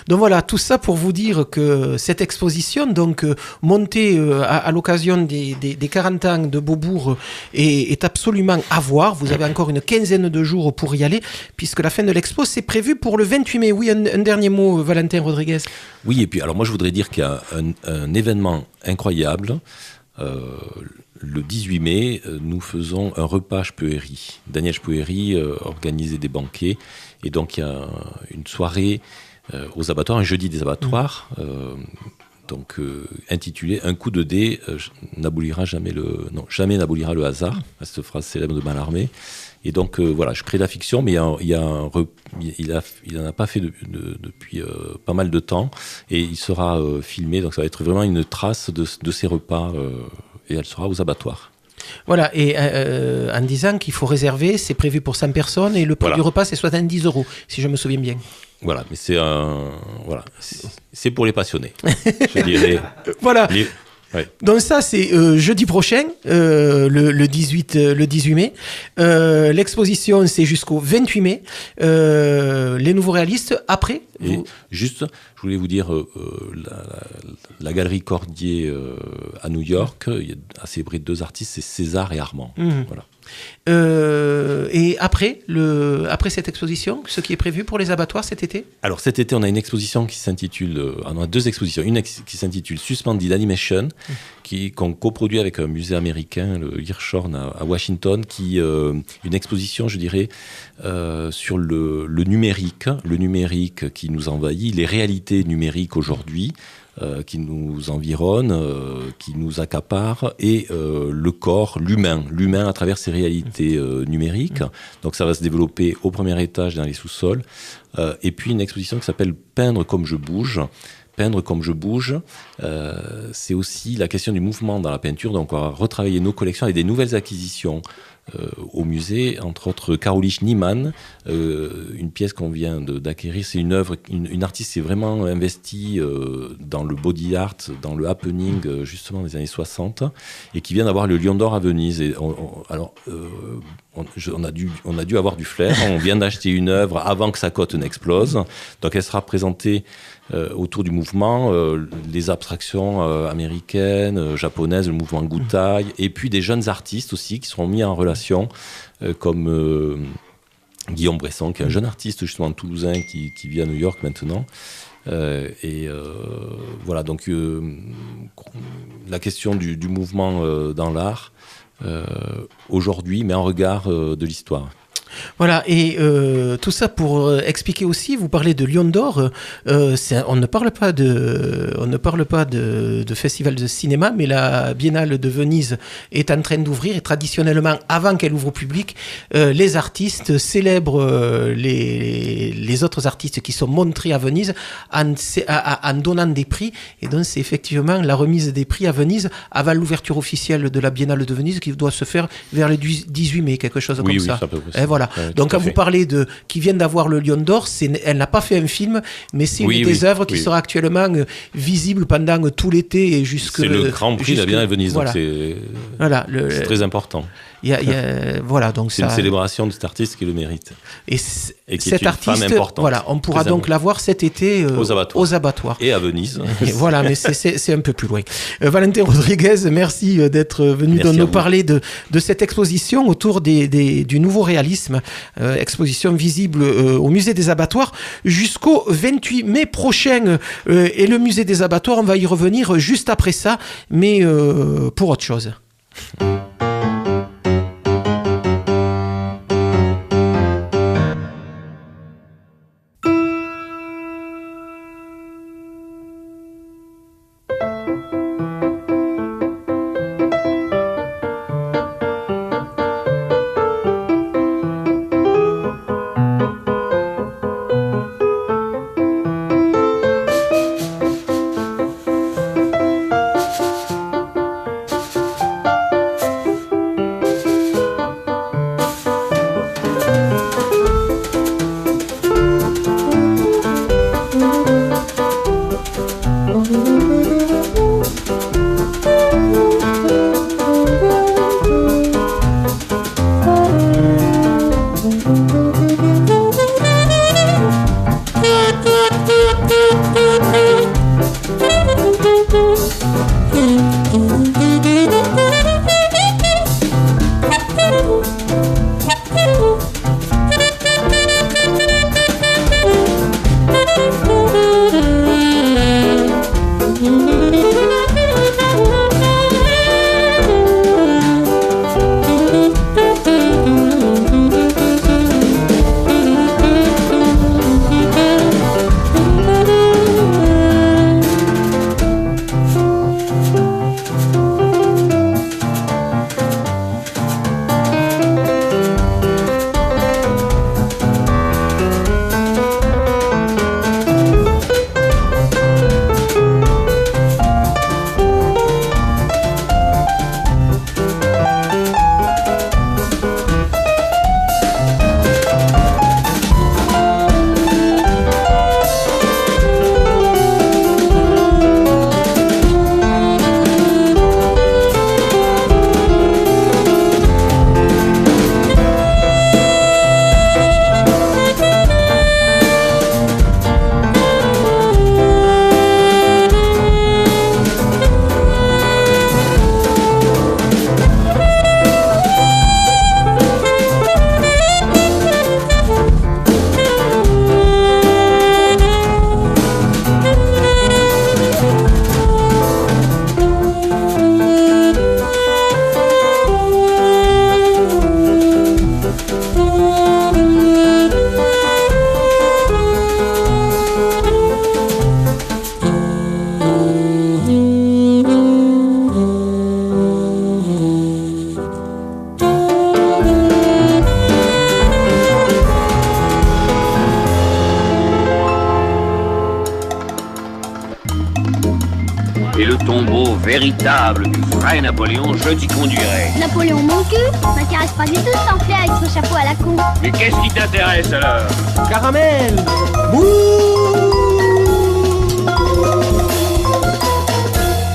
Donc voilà, tout ça pour vous dire que cette exposition, donc montée à l'occasion des 40 ans de Beaubourg, est absolument à voir. Vous avez encore une quinzaine de jours pour y aller, puisque la fin de l'expo, c'est prévu pour le 28 mai. Oui, un dernier mot, Valentin Rodriguez. Oui, et puis alors moi je voudrais dire qu'il y a un événement incroyable. Le 18 mai, nous faisons un repas Spöeri. Daniel Spöeri organisait des banquets, et donc il y a une soirée aux abattoirs, un jeudi des abattoirs, intitulé Un coup de dé jamais n'abolira le hasard, cette phrase célèbre de Mallarmé. Et donc je crée la fiction, mais il en a pas fait depuis pas mal de temps, et il sera filmé, donc ça va être vraiment une trace de ces repas, et elle sera aux abattoirs. Voilà, et en disant qu'il faut réserver, c'est prévu pour 100 personnes, et le prix du repas c'est 70 €, si je me souviens bien. Voilà, mais c'est pour les passionnés, je dirais. Voilà. Ouais. Donc ça, c'est jeudi prochain, le 18 mai. L'exposition, c'est jusqu'au 28 mai. Les nouveaux réalistes, après. Juste, je voulais vous dire, la galerie Cordier à New York a célébré 2 artistes, c'est César et Armand. Voilà. Et après cette exposition, ce qui est prévu pour les abattoirs cet été? Alors cet été, on a une exposition qui s'intitule, on a 2 expositions, une qui s'intitule Suspended Animation, qu'on coproduit avec un musée américain, le Hirshhorn à Washington, une exposition, je dirais, sur le numérique qui nous envahit, les réalités numériques aujourd'hui, qui nous environne, qui nous accapare, et le corps, l'humain à travers ces réalités numériques. Donc ça va se développer au premier étage dans les sous-sols. Et puis une exposition qui s'appelle Peindre comme je bouge. Peindre comme je bouge, c'est aussi la question du mouvement dans la peinture. Donc on va retravailler nos collections avec des nouvelles acquisitions au musée, entre autres Karolich Niemann, une pièce qu'on vient d'acquérir. C'est une œuvre, une artiste s'est vraiment investie dans le body art, dans le happening justement des années 60, et qui vient d'avoir le Lion d'Or à Venise. Et on a dû avoir du flair. On vient d'acheter une œuvre avant que sa cote n'explose. Donc elle sera présentée autour du mouvement, les abstractions américaines, japonaises, le mouvement Gutai, et puis des jeunes artistes aussi qui seront mis en relation, comme Guillaume Bresson, qui est un jeune artiste justement toulousain qui vit à New York maintenant. Voilà, donc la question du mouvement dans l'art aujourd'hui, mais en regard de l'histoire. Voilà, et tout ça pour expliquer aussi, vous parlez de Lion d'Or, on ne parle pas de festival de cinéma, mais la Biennale de Venise est en train d'ouvrir, et traditionnellement, avant qu'elle ouvre au public, les artistes célèbrent les autres artistes qui sont montrés à Venise en donnant des prix, et donc c'est effectivement la remise des prix à Venise avant l'ouverture officielle de la Biennale de Venise qui doit se faire vers le 18 mai, quelque chose comme ça. Et voilà. Ouais, donc quand vous parlez qui viennent d'avoir le Lion d'Or, elle n'a pas fait un film, mais c'est une des œuvres qui sera actuellement visible pendant tout l'été et jusque. C'est le Grand Prix de la Biennale de Venise, voilà. Donc c'est très important. Voilà, donc c'est une célébration de cet artiste qui le mérite. Et qui cet est une artiste, femme importante. voilà, on pourra donc la voir cet été aux abattoirs. Et à Venise. Et voilà, mais c'est un peu plus loin. Valentin Rodriguez, merci d'être venu nous parler de cette exposition autour du nouveau réalisme, exposition visible au musée des abattoirs jusqu'au 28 mai prochain. Et le musée des abattoirs, on va y revenir juste après ça, mais pour autre chose. tombeau véritable du vrai Napoléon, je t'y conduirai. Napoléon mon cul m'intéresse pas du tout ce pamphlet avec son chapeau à la con. Mais qu'est-ce qui t'intéresse alors? Caramel.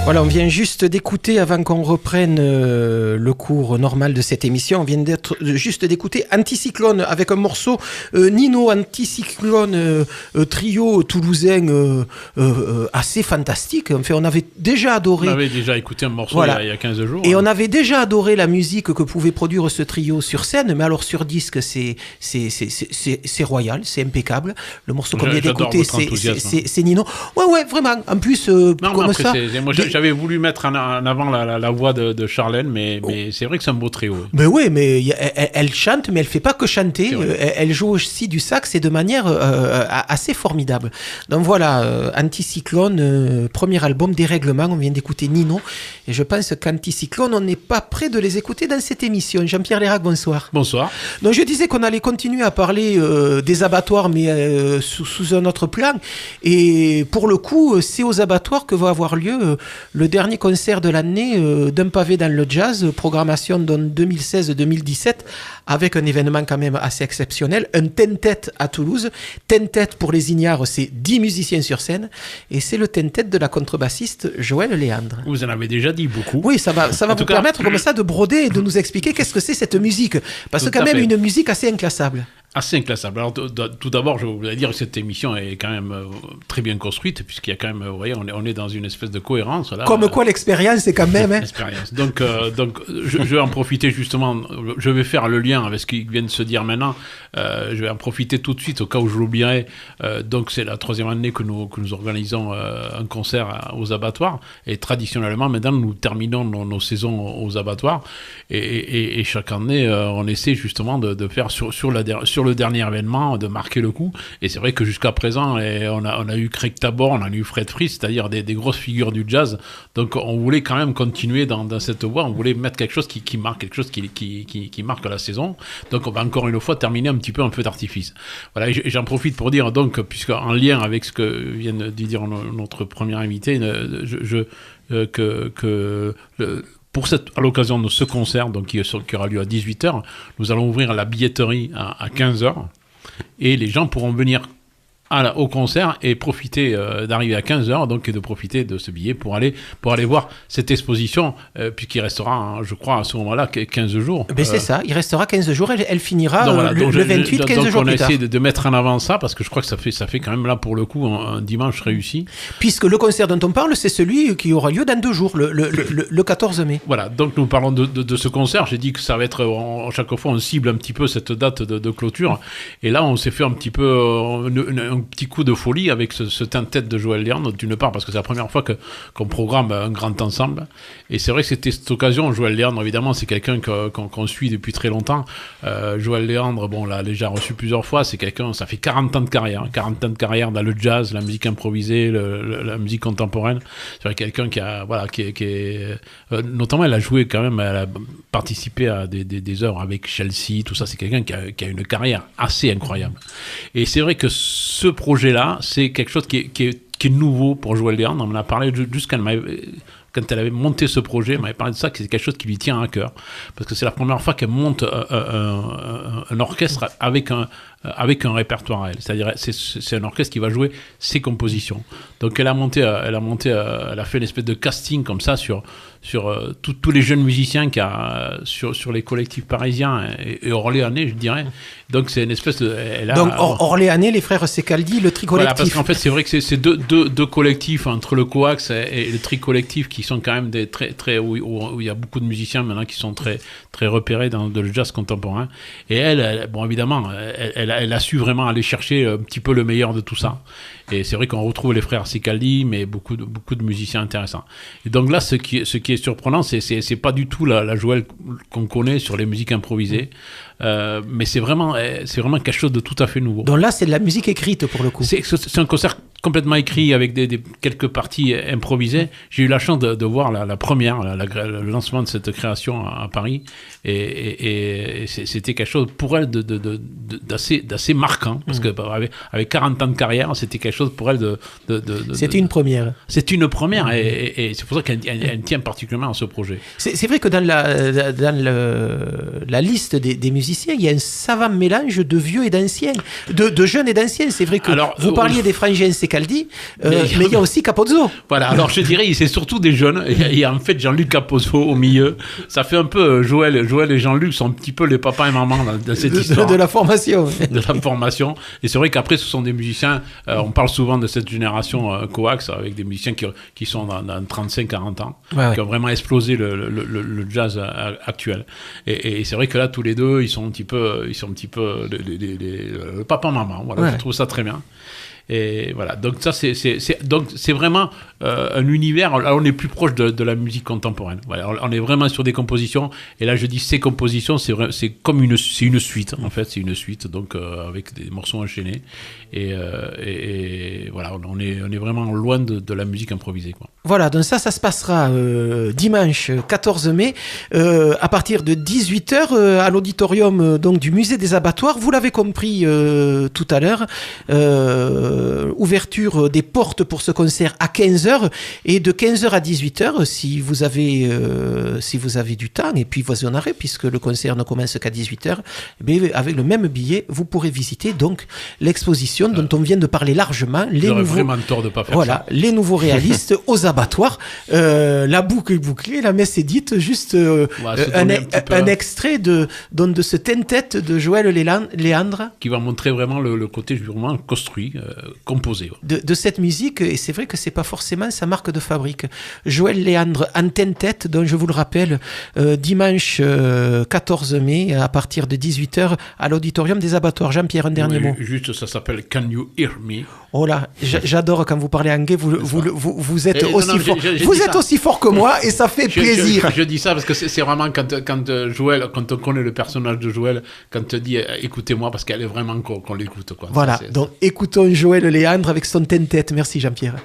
Voilà, on vient juste d'écouter, avant qu'on reprenne le cours normal de cette émission, on vient juste d'écouter Anticyclone avec un morceau Nino Anticyclone, trio toulousain assez fantastique. Enfin, on avait déjà adoré... On avait déjà écouté un morceau il y a 15 jours. Et on avait déjà adoré la musique que pouvait produire ce trio sur scène, mais alors sur disque, c'est royal, c'est impeccable. Le morceau qu'on vient d'écouter, c'est Nino. Ouais, vraiment. En plus, comme ça... J'avais voulu mettre en avant la voix de Charlène, mais c'est vrai que c'est un beau trio. Mais oui, mais elle chante, mais elle fait pas que chanter. Elle joue aussi du sax et de manière assez formidable. Donc voilà, Anticyclone, premier album, Dérèglement. On vient d'écouter Nino. Et je pense qu'Anticyclone, on n'est pas prêt de les écouter dans cette émission. Jean-Pierre Lérac, bonsoir. Bonsoir. Donc je disais qu'on allait continuer à parler des abattoirs, mais sous un autre plan. Et pour le coup, c'est aux abattoirs que va avoir lieu le dernier concert de l'année d'un pavé dans le jazz, programmation de 2016-2017, avec un événement quand même assez exceptionnel, un ten-tête à Toulouse. Ten-tête, pour les ignares, c'est 10 musiciens sur scène, et c'est le ten-tête de la contrebassiste Joël Léandre. Vous en avez déjà dit beaucoup. Oui, ça va vous permettre comme ça de broder et de nous expliquer qu'est-ce que c'est cette musique, parce que quand même une musique assez inclassable. Assez inclassable. Alors tout d'abord, je voulais dire que cette émission est quand même très bien construite, puisqu'il y a quand même, vous voyez, on est dans une espèce de cohérence. Là, comme quoi l'expérience, c'est quand même... L'expérience. Donc je vais en profiter justement, je vais faire le lien avec ce qui vient de se dire maintenant. Je vais en profiter tout de suite au cas où je l'oublierai. Donc c'est la 3e année que nous organisons un concert aux abattoirs. Et traditionnellement, maintenant, nous terminons nos saisons aux abattoirs. Et chaque année, on essaie justement de faire sur le dernier événement, de marquer le coup. Et c'est vrai que jusqu'à présent, on a eu Craig Tabor, on a eu Fred Fries, c'est-à-dire des grosses figures du jazz. Donc on voulait quand même continuer dans cette voie, on voulait mettre quelque chose qui marque, quelque chose qui marque la saison. Donc on va encore une fois terminer un petit peu un feu d'artifice. Voilà, j'en profite pour dire donc, puisque en lien avec ce que vient de dire notre premier invité, à l'occasion de ce concert, donc qui aura lieu à 18h, nous allons ouvrir la billetterie à 15h, et les gens pourront venir au concert et profiter d'arriver à 15h, donc, et de profiter de ce billet pour aller voir cette exposition, puisqu'il restera, je crois, à ce moment-là, 15 jours. C'est ça, il restera 15 jours, elle finira le 28, 15 jours plus tard. Donc on a essayé de mettre en avant ça, parce que je crois que ça fait quand même là, pour le coup, un dimanche réussi. Puisque le concert dont on parle, c'est celui qui aura lieu dans 2 jours, le 14 mai. Voilà, donc nous parlons de ce concert. J'ai dit que ça va être, chaque fois, on cible un petit peu cette date de clôture, et là, on s'est fait un petit peu un petit coup de folie avec ce ten-tête de Joël Léandre, d'une part parce que c'est la première fois qu'on programme un grand ensemble, et c'est vrai que c'était cette occasion. Joël Léandre, évidemment, c'est quelqu'un qu'on suit depuis très longtemps. Joël Léandre, bon, l'a déjà reçu plusieurs fois, c'est quelqu'un, ça fait 40 ans de carrière dans le jazz, la musique improvisée, la musique contemporaine. C'est vrai, quelqu'un qui est notamment, elle a joué quand même, elle a participé à des œuvres avec Chelsea, tout ça. C'est quelqu'un qui a une carrière assez incroyable, et c'est vrai que ce projet-là, c'est quelque chose qui est nouveau pour Joël Léandre. On en a parlé jusqu'à quand elle avait monté ce projet, elle m'avait parlé de ça, que c'est quelque chose qui lui tient à cœur, parce que c'est la première fois qu'elle monte un orchestre avec un répertoire à elle. C'est-à-dire, c'est un orchestre qui va jouer ses compositions. Donc elle a fait une espèce de casting comme ça sur tous les jeunes musiciens qu'il y a sur les collectifs parisiens et orléanais, je dirais. Donc c'est une espèce de... Donc orléanais, les frères Secaldi, le tri collectif. Voilà, parce qu'en fait, c'est vrai que c'est deux collectifs, entre le Coax et le tri collectif, qui sont quand même des très où il y a beaucoup de musiciens maintenant qui sont très très repérés dans le jazz contemporain. Et elle, bon, évidemment, elle a su vraiment aller chercher un petit peu le meilleur de tout ça. Et c'est vrai qu'on retrouve les frères Secaldi, mais beaucoup de musiciens intéressants. Et donc là, ce qui est surprenant, c'est pas du tout la Joël qu'on connaît sur les musiques improvisées, mais c'est vraiment quelque chose de tout à fait nouveau. Donc là, c'est de la musique écrite pour le coup. C'est un concert complètement écrit avec quelques parties improvisées. J'ai eu la chance de voir la première, le lancement de cette création à Paris, et c'était quelque chose pour elle d'assez marquant, parce que avec 40 ans de carrière, c'était quelque chose pour elle C'était une première. C'est une première, et c'est pour ça qu'elle tient particulièrement à ce projet. C'est vrai que dans la liste des musiciens, il y a un savant mélange de vieux et d'anciens, de jeunes et d'anciens. C'est vrai que vous parliez des frangins Secaldi, mais il y a aussi Capozzo. Voilà, alors je dirais c'est surtout des jeunes. Il y a en fait Jean-Luc Capozzo au milieu. Ça fait un peu Joël et Jean-Luc sont un petit peu les papas et mamans de cette histoire. De la formation. De la formation. Et c'est vrai qu'après, ce sont des musiciens, on parle souvent de cette génération coax, avec des musiciens qui sont dans 35-40 ans, qui ont vraiment explosé le jazz actuel. Et c'est vrai que là, tous les deux, ils sont un petit peu le papa-maman. Voilà, je trouve ça très bien. Et voilà, donc ça c'est vraiment un univers. Là, on est plus proche de la musique contemporaine. Voilà, on est vraiment sur des compositions. Et là, je dis ces compositions, c'est comme une suite. En fait, c'est une suite, donc avec des morceaux enchaînés. Et voilà, on est vraiment loin de la musique improvisée, quoi. Voilà, donc ça se passera dimanche 14 mai à partir de 18h à l'auditorium donc du musée des abattoirs. Vous l'avez compris tout à l'heure. Ouverture des portes pour ce concert à 15h, et de 15h à 18h si vous avez du temps, et puis vous en aurez puisque le concert ne commence qu'à 18h, avec le même billet vous pourrez visiter donc l'exposition dont on vient de parler largement, les nouveaux réalistes aux abattoirs. La boucle est bouclée, la messe est dite, juste un extrait de ce ten-tête de Joël Léandre qui va montrer vraiment le côté vraiment construit, composé. De cette musique, et c'est vrai que c'est pas forcément sa marque de fabrique. Joël Léandre en ten-tête, dont je vous le rappelle, dimanche 14 mai à partir de 18h à l'auditorium des abattoirs. Jean-Pierre, un dernier mot. Juste, ça s'appelle Can You Hear Me? Oh là, j'adore quand vous parlez anglais, vous êtes aussi fort. Vous êtes aussi fort que moi, et ça fait plaisir. Je dis ça parce que c'est vraiment quand Joël, quand on connaît le personnage de Joël, quand on dit écoutez-moi, parce qu'elle est vraiment qu'on l'écoute, quoi. Voilà, donc écoutons Joël Léandre avec son ten-tête. Merci Jean-Pierre.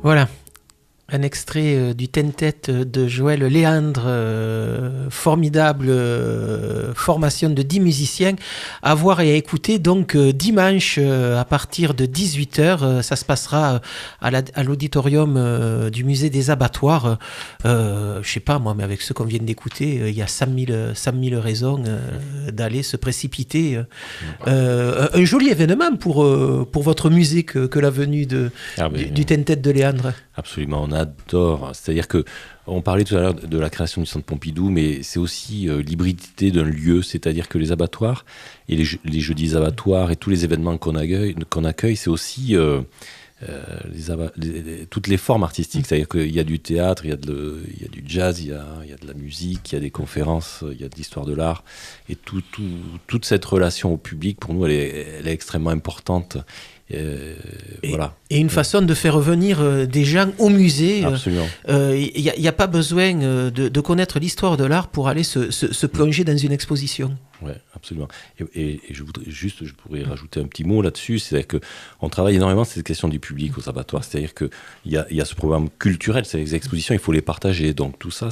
Voilà. Un extrait du Tentet de Joël Léandre, formidable formation de 10 musiciens à voir et à écouter donc dimanche à partir de 18h. Ça se passera à l'auditorium du musée des abattoirs. Je sais pas moi, mais avec ce qu'on vient d'écouter, il y a 100 000 raisons d'aller se précipiter. Un joli événement pour votre musée que la venue du Tentet de Léandre. Absolument, on adore. C'est-à-dire que on parlait tout à l'heure de la création du Centre Pompidou, mais c'est aussi l'hybridité d'un lieu. C'est-à-dire que les abattoirs et les jeudis des abattoirs et tous les événements qu'on accueille, c'est aussi toutes les formes artistiques. C'est-à-dire qu'il y a du théâtre, il y a du jazz, il y a de la musique, il y a des conférences, il y a de l'histoire de l'art. Et toute cette relation au public, pour nous, elle est extrêmement importante. Voilà. Et une façon de faire revenir des gens au musée. Absolument. Il n'y a pas besoin de connaître l'histoire de l'art pour aller se plonger dans une exposition. Oui, absolument. Et je pourrais rajouter un petit mot là-dessus, c'est-à-dire qu'on travaille énormément sur cette question du public aux abattoirs, c'est-à-dire qu'il y a ce programme culturel, c'est les expositions, il faut les partager, donc tout ça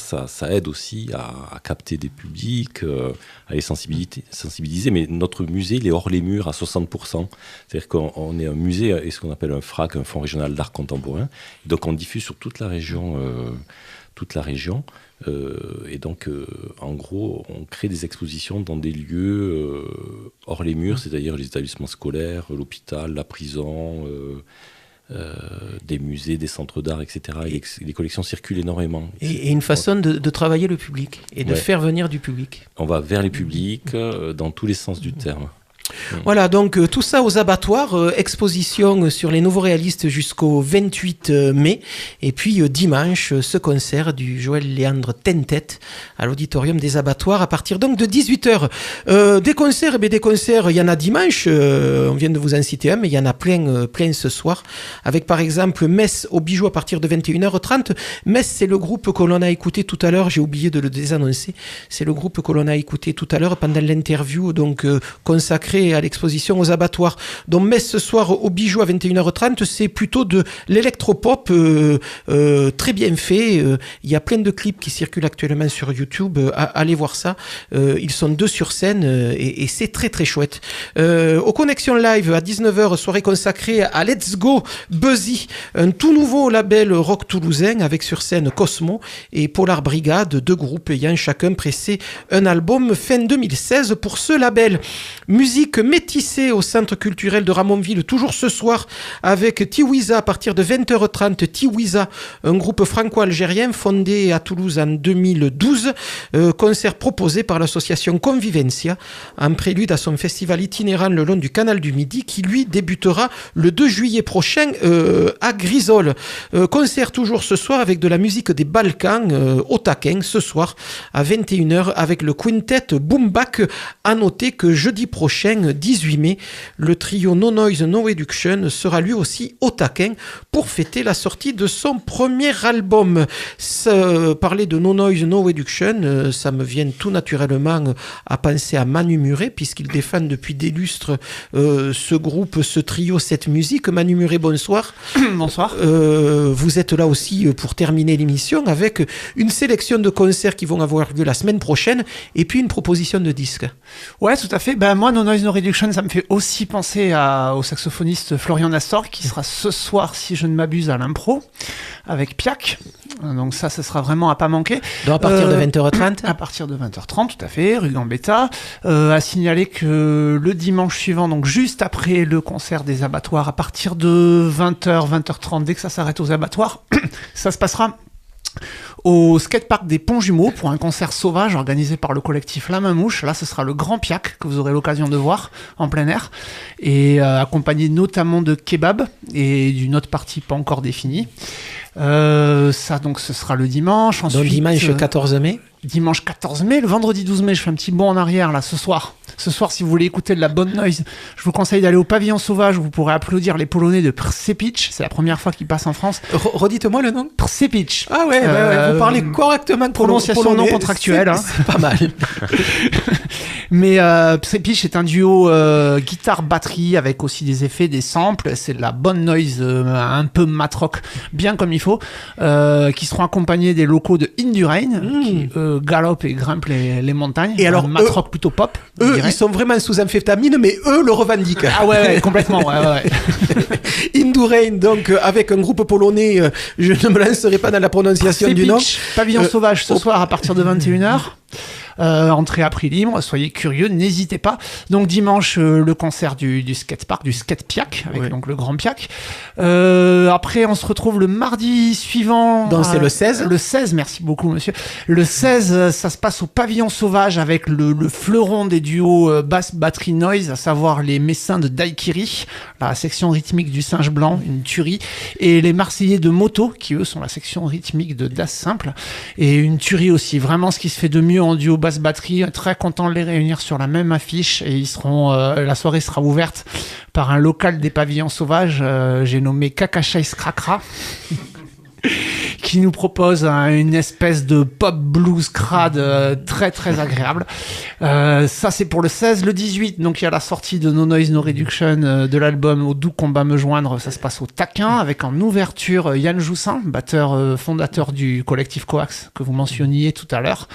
aide aussi à capter des publics, à les sensibiliser, mais notre musée, il est hors les murs à 60%, c'est-à-dire qu'on est un musée et ce qu'on appelle un FRAC, un Fonds régional d'art contemporain, donc on diffuse sur toute la région, et donc, en gros, on crée des expositions dans des lieux hors les murs, c'est-à-dire les établissements scolaires, l'hôpital, la prison, des musées, des centres d'art, etc. Et les collections circulent énormément. Et une façon de travailler le public et de faire venir du public. On va vers les publics dans tous les sens du terme. Voilà, donc tout ça aux abattoirs, exposition sur les nouveaux réalistes jusqu'au 28 mai, et puis dimanche, ce concert du Joël Léandre Tentet à l'auditorium des abattoirs à partir donc de 18h. Des concerts, il y en a dimanche, on vient de vous en citer un, mais il y en a plein ce soir, avec par exemple Metz au Bijou à partir de 21h30. Metz, c'est le groupe que l'on a écouté tout à l'heure, j'ai oublié de le désannoncer, c'est le groupe que l'on a écouté tout à l'heure pendant l'interview donc consacrée à l'exposition aux abattoirs. Donc Metz ce soir au Bijou à 21h30, c'est plutôt de l'électropop très bien fait. Il y a plein de clips qui circulent actuellement sur YouTube. Allez voir ça. Ils sont 2 sur scène et c'est très très chouette. Aux Connexions Live à 19h, soirée consacrée à Let's Go Buzzy, un tout nouveau label rock toulousain avec sur scène Cosmo et Polar Brigade, 2 groupes ayant chacun pressé un album fin 2016 pour ce label. Musique métissée au centre culturel de Ramonville, toujours ce soir, avec Tiwiza à partir de 20h30. Tiwiza, un groupe franco-algérien fondé à Toulouse en 2012. Concert proposé par l'association Convivencia, en prélude à son festival itinérant le long du canal du Midi, qui lui débutera le 2 juillet prochain à Grisol. Concert toujours ce soir avec de la musique des Balkans, au taquin, ce soir à 21h avec le quintet Boombak. À noter que jeudi prochain, 18 mai, le trio No Noise No Education sera lui aussi au taquin pour fêter la sortie de son premier album. Parler de No Noise No Education, ça me vient tout naturellement à penser à Manu Muret, puisqu'il défend depuis des lustres ce groupe, ce trio, cette musique. Manu Muret, bonsoir. Bonsoir. Vous êtes là aussi pour terminer l'émission avec une sélection de concerts qui vont avoir lieu la semaine prochaine et puis une proposition de disque. Ouais, tout à fait. Moi, No Noise No Reduction, ça me fait aussi penser au saxophoniste Florian Nastor, qui sera ce soir, si je ne m'abuse, à l'impro, avec Piac. Donc ça sera vraiment à pas manquer. Donc à partir de 20h30 À partir de 20h30, tout à fait, rue Gambetta. À signaler que le dimanche suivant, donc juste après le concert des abattoirs, à partir de 20h, 20h30, dès que ça s'arrête aux abattoirs, ça se passera au skatepark des Ponts Jumeaux pour un concert sauvage organisé par le collectif La Main Mouche. Là, ce sera le Grand Piac que vous aurez l'occasion de voir en plein air et accompagné notamment de kebab et d'une autre partie pas encore définie. Ça, donc, ce sera le dimanche. Ensuite, donc dimanche 14 mai. Dimanche 14 mai, le vendredi 12 mai, je fais un petit bond en arrière là ce soir. Ce soir, si vous voulez écouter de la bonne noise, je vous conseille d'aller au Pavillon Sauvage où vous pourrez applaudir les Polonais de Przepic. C'est la première fois qu'ils passent en France. Redites-moi le nom. Przepic. Ah ouais, vous parlez correctement de prononciation polonais, non contractuelle. C'est pas mal. Mais Psy-Pitch est un duo guitare-batterie avec aussi des effets, des samples. C'est de la bonne noise, un peu mat-rock, bien comme il faut, qui seront accompagnés des locaux de Indurain, qui galopent et grimpent les montagnes. Et alors, mat-rock plutôt pop. Eux, ils sont vraiment sous amphétamine, mais eux le revendiquent. Ah ouais, complètement. Ouais. Indurain, donc avec un groupe polonais, je ne me lancerai pas dans la prononciation du nom. Pavillon Sauvage ce soir à partir de 21h. Entrée à prix libre, soyez curieux, n'hésitez pas. Donc dimanche, le concert du skatepark, du skatepiak, avec donc le grand piak. Après, on se retrouve le mardi suivant. Donc c'est le 16. Le 16, merci beaucoup monsieur. Le 16, ça se passe au Pavillon Sauvage avec le fleuron des duos basse batterie noise, à savoir les Messins de Daikiri, la section rythmique du Singe Blanc, une tuerie, et les Marseillais de Moto, qui eux sont la section rythmique de Das Simple, et une tuerie aussi. Vraiment ce qui se fait de mieux en duo basse batterie, très content de les réunir sur la même affiche, et ils seront la soirée sera ouverte par un local des Pavillons Sauvages, j'ai nommé Kakashai Skrakra, qui nous propose une espèce de pop blues crade très très agréable. Ça c'est pour le 16. Le 18, donc il y a la sortie de No Noise No Reduction de l'album Au doux combat me joindre. Ça se passe au Taquin avec en ouverture Yann Joussin, batteur fondateur du collectif Coax que vous mentionniez tout à l'heure.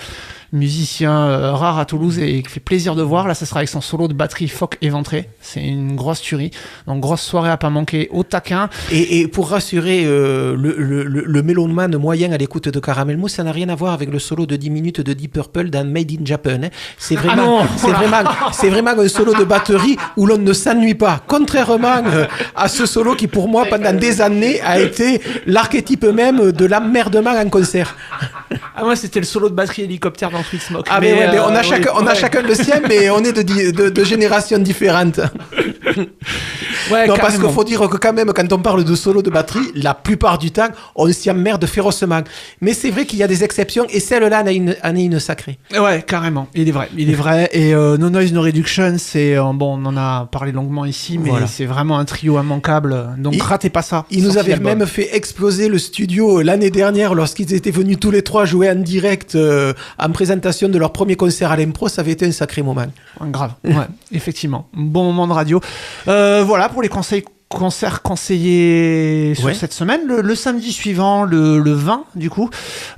Musicien rare à Toulouse et qui fait plaisir de voir. Là, ça sera avec son solo de batterie Phoque éventré. C'est une grosse tuerie. Donc, grosse soirée à pas manquer au Taquin. Et pour rassurer le mélomane moyen à l'écoute de Caramel Mousse, ça n'a rien à voir avec le solo de 10 minutes de Deep Purple dans Made in Japan. Hein. C'est vraiment un solo de batterie où l'on ne s'ennuie pas. Contrairement à ce solo qui, pour moi, pendant des années, a été l'archétype même de l'emmerdement en concert. Ah, moi, c'était le solo de batterie hélicoptère dans Sweet Smoke. Ah, mais on a chacun le sien, mais on est de générations différentes. Ouais, non, parce qu'il faut dire que quand même, quand on parle de solo de batterie, la plupart du temps, on s'y emmerde férocement. Mais c'est vrai qu'il y a des exceptions, et celle-là en est une sacrée. Ouais, carrément. Il est vrai. Et No Noise No Reduction, c'est bon, on en a parlé longuement ici, mais c'est vraiment un trio immanquable. Donc ratez pas ça. Ils nous avaient même fait exploser le studio l'année dernière lorsqu'ils étaient venus tous les trois jouer en direct en présentation de leur premier concert à l'Impro. Ça avait été un sacré moment. Grave. Ouais, effectivement. Bon moment de radio. Voilà pour les concerts conseillés sur cette semaine. Le samedi suivant, le 20 du coup,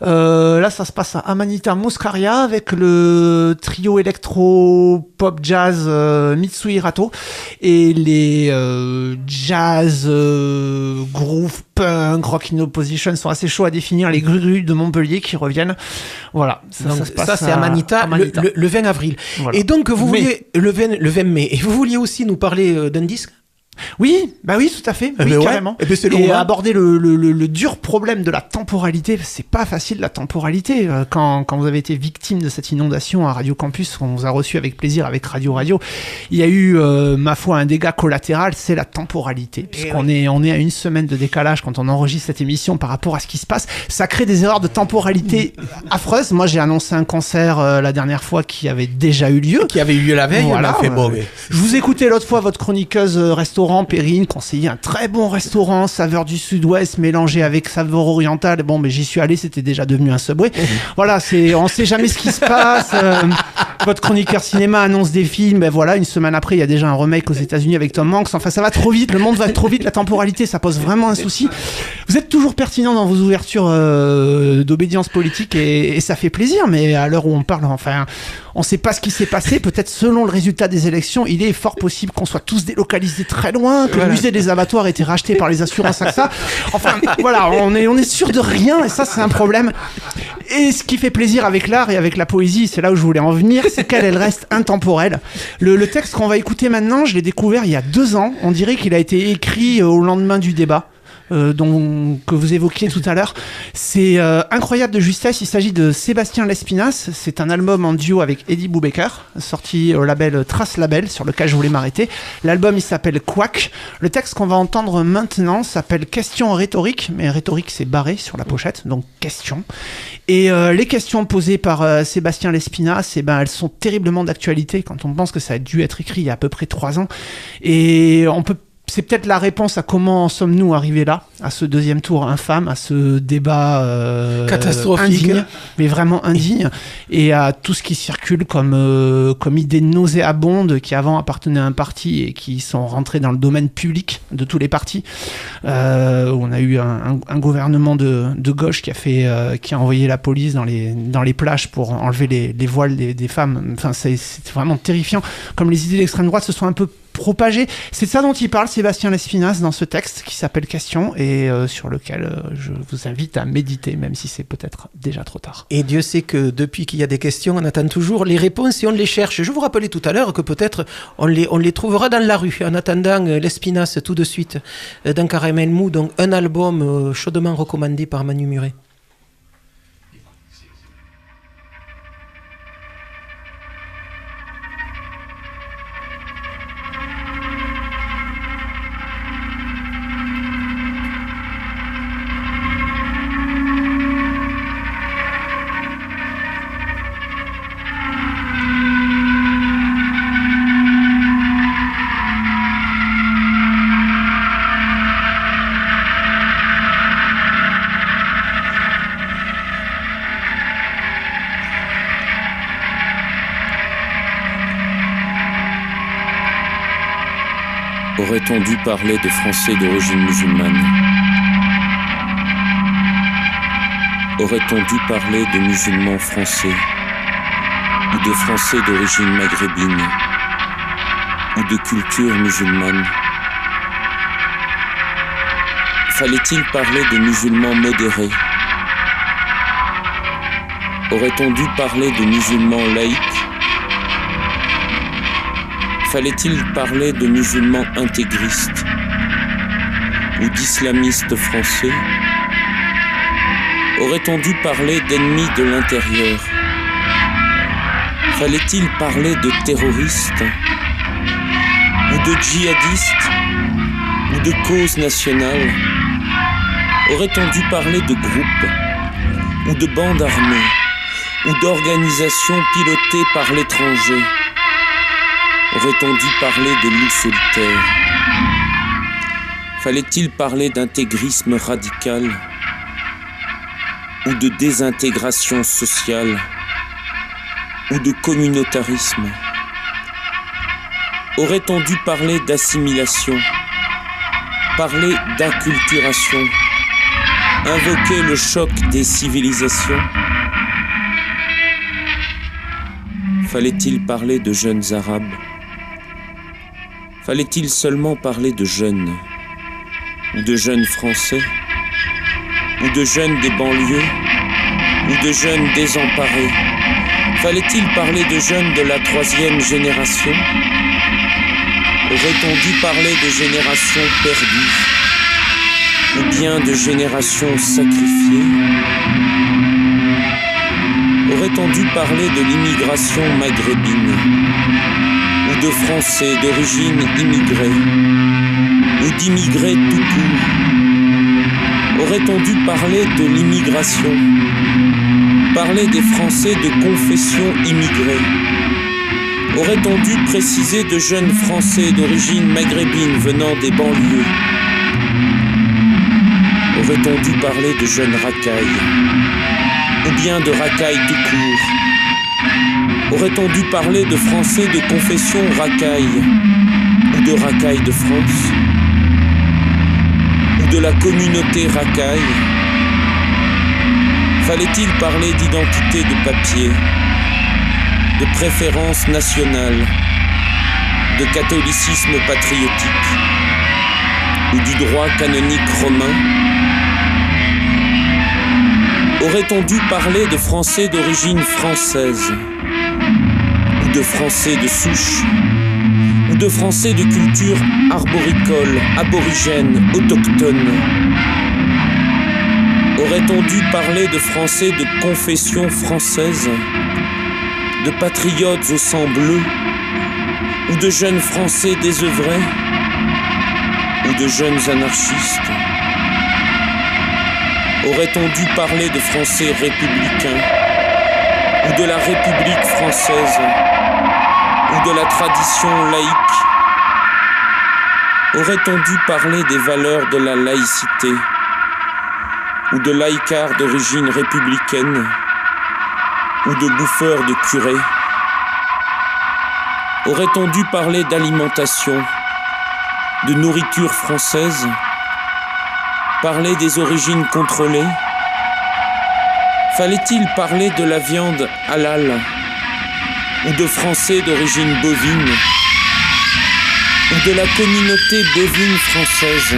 là ça se passe à Amanita Muscaria avec le trio électro pop jazz Mitsui Rato et les jazz groove punk rock in opposition sont assez chauds à définir, les Grus de Montpellier qui reviennent. Voilà, ça se passe. Ça c'est à Amanita. Le 20 avril. Voilà. Et donc vous vouliez le 20 mai, et vous vouliez aussi nous parler d'un disque. Oui, tout à fait, carrément. Et aborder le dur problème de la temporalité, c'est pas facile la temporalité. Quand vous avez été victime de cette inondation à Radio Campus, on vous a reçu avec plaisir avec Radio, il y a eu, ma foi, un dégât collatéral, c'est la temporalité. Puisqu'on est à une semaine de décalage quand on enregistre cette émission par rapport à ce qui se passe. Ça crée des erreurs de temporalité affreuses. Moi, j'ai annoncé un concert la dernière fois qui avait déjà eu lieu. Qui avait eu lieu la veille, voilà, on a fait je vous écoutais l'autre fois, votre chroniqueuse restaurant Perrine conseillait un très bon restaurant saveur du sud-ouest mélangé avec saveur orientale. Bon, mais j'y suis allé, c'était déjà devenu un Subway. Voilà, on sait jamais ce qui se passe. Votre chroniqueur cinéma annonce des films, voilà, une semaine après, il y a déjà un remake aux États-Unis avec Tom Hanks. Enfin, ça va trop vite, le monde va trop vite, la temporalité, ça pose vraiment un souci. Vous êtes toujours pertinent dans vos ouvertures d'obédience politique et ça fait plaisir, mais à l'heure où on parle, enfin, on sait pas ce qui s'est passé. Peut-être selon le résultat des élections, il est fort possible qu'on soit tous délocalisés très loin, que le musée des abattoirs ait été racheté par les assurances AXA. Enfin, voilà, on est sûr de rien et ça, c'est un problème. Et ce qui fait plaisir avec l'art et avec la poésie, c'est là où je voulais en venir, c'est qu'elle reste intemporelle. Le texte qu'on va écouter maintenant, je l'ai découvert il y a 2 ans. On dirait qu'il a été écrit au lendemain du débat. Que vous évoquiez tout à l'heure. C'est incroyable de justesse. Il s'agit de Sébastien Lespinasse. C'est un album en duo avec Eddie Boubacar, sorti au label Trace Label, sur lequel je voulais m'arrêter. L'album, il s'appelle Quack. Le texte qu'on va entendre maintenant s'appelle Question rhétorique, mais rhétorique, c'est barré sur la pochette, donc question. Et les questions posées par Sébastien Lespinasse, elles sont terriblement d'actualité quand on pense que ça a dû être écrit il y a à peu près 3 ans. Et on peut c'est peut-être la réponse à comment sommes-nous arrivés là, à ce deuxième tour infâme, à ce débat catastrophique, indigne, mais vraiment indigne, et à tout ce qui circule comme idées nauséabondes qui avant appartenaient à un parti et qui sont rentrées dans le domaine public de tous les partis. On a eu un gouvernement de gauche qui a envoyé la police dans les plages pour enlever les voiles des femmes. Enfin, c'est vraiment terrifiant. Comme les idées d'extrême droite se sont un peu propagées. C'est de ça dont il parle Sébastien Lespinasse dans ce texte qui s'appelle Question et sur lequel je vous invite à méditer, même si c'est peut-être déjà trop tard. Et Dieu sait que depuis qu'il y a des questions, on attend toujours les réponses et on les cherche. Je vous rappelais tout à l'heure que peut-être on les trouvera dans la rue. En attendant, Lespinasse tout de suite dans Caramel Mou, donc un album chaudement recommandé par Manu Muret. Aurait-on dû parler de Français d'origine musulmane? Aurait-on dû parler de musulmans français ou de Français d'origine maghrébine ou de culture musulmane? Fallait-il parler de musulmans modérés? Aurait-on dû parler de musulmans laïcs? Fallait-il parler de musulmans intégristes ou d'islamistes français? Aurait-on dû parler d'ennemis de l'intérieur? Fallait-il parler de terroristes ou de djihadistes ou de causes nationales? Aurait-on dû parler de groupes ou de bandes armées ou d'organisations pilotées par l'étranger? Aurait-on dû parler de loups solitaires? Fallait-il parler d'intégrisme radical ou de désintégration sociale ou de communautarisme? Aurait-on dû parler d'assimilation, parler d'acculturation, invoquer le choc des civilisations? Fallait-il parler de jeunes arabes? Fallait-il seulement parler de jeunes, ou de jeunes français, ou de jeunes des banlieues, ou de jeunes désemparés? Fallait-il parler de jeunes de la 3e génération? Aurait-on dû parler de générations perdues, ou bien de générations sacrifiées? Aurait-on dû parler de l'immigration maghrébine, ou de Français d'origine immigrée, ou d'immigrés tout court? Aurait-on dû parler de l'immigration, parler des Français de confession immigrée? Aurait-on dû préciser de jeunes Français d'origine maghrébine venant des banlieues? Aurait-on dû parler de jeunes racailles, ou bien de racailles tout court? Aurait-on dû parler de Français de confession racaille, ou de racaille de France, ou de la communauté racaille? Fallait-il parler d'identité de papier, de préférence nationale, de catholicisme patriotique, ou du droit canonique romain? Aurait-on dû parler de Français d'origine française, ou de Français de souche, ou de Français de culture arboricole, aborigène, autochtone? Aurait-on dû parler de Français de confession française, de patriotes au sang bleu, ou de jeunes Français désœuvrés, ou de jeunes anarchistes? Aurait-on dû parler de Français républicains, ou de la République française, ou de la tradition laïque? Aurait-on dû parler des valeurs de la laïcité ou de laïcards d'origine républicaine ou de bouffeurs de curés? Aurait-on dû parler d'alimentation, de nourriture française, parler des origines contrôlées? Fallait-il parler de la viande halal ou de Français d'origine bovine ou de la communauté bovine française?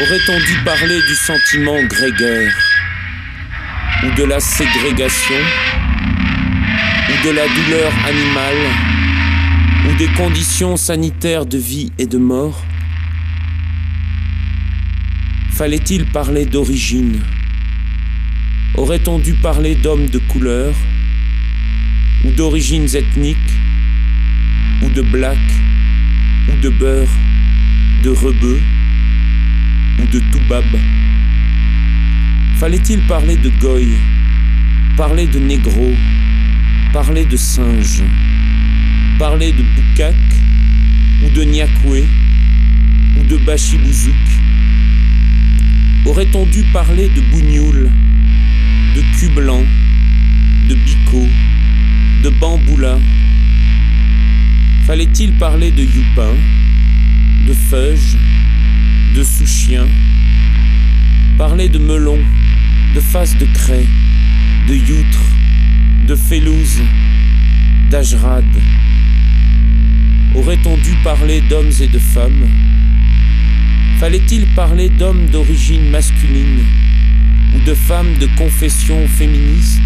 Aurait-on dû parler du sentiment grégaire ou de la ségrégation ou de la douleur animale ou des conditions sanitaires de vie et de mort? Fallait-il parler d'origine? Aurait-on dû parler d'hommes de couleur ou d'origines ethniques ou de black ou de beurre, de rebeu ou de toubab? Fallait-il parler de goy, parler de négro, parler de singe, parler de boukak ou de niakoué ou de bachibouzouk? Aurait-on dû parler de bougnoul, de cul blanc, de bico, de bamboula? Fallait-il parler de youpin, de feuge, de sous-chien? Parler de melon, de face de craie, de youtre, de félouse, d'ajrad? Aurait-on dû parler d'hommes et de femmes? Fallait-il parler d'hommes d'origine masculine ou de femmes de confession féministe?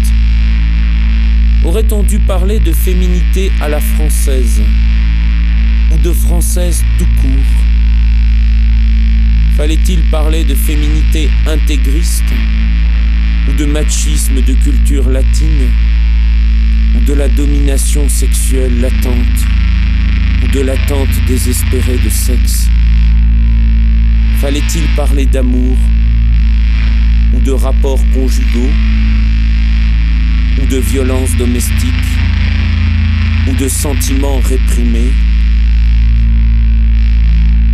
Aurait-on dû parler de féminité à la française ou de française tout court? Fallait-il parler de féminité intégriste ou de machisme de culture latine ou de la domination sexuelle latente ou de l'attente désespérée de sexe? Fallait-il parler d'amour ou de rapports conjugaux ou de violences domestiques ou de sentiments réprimés?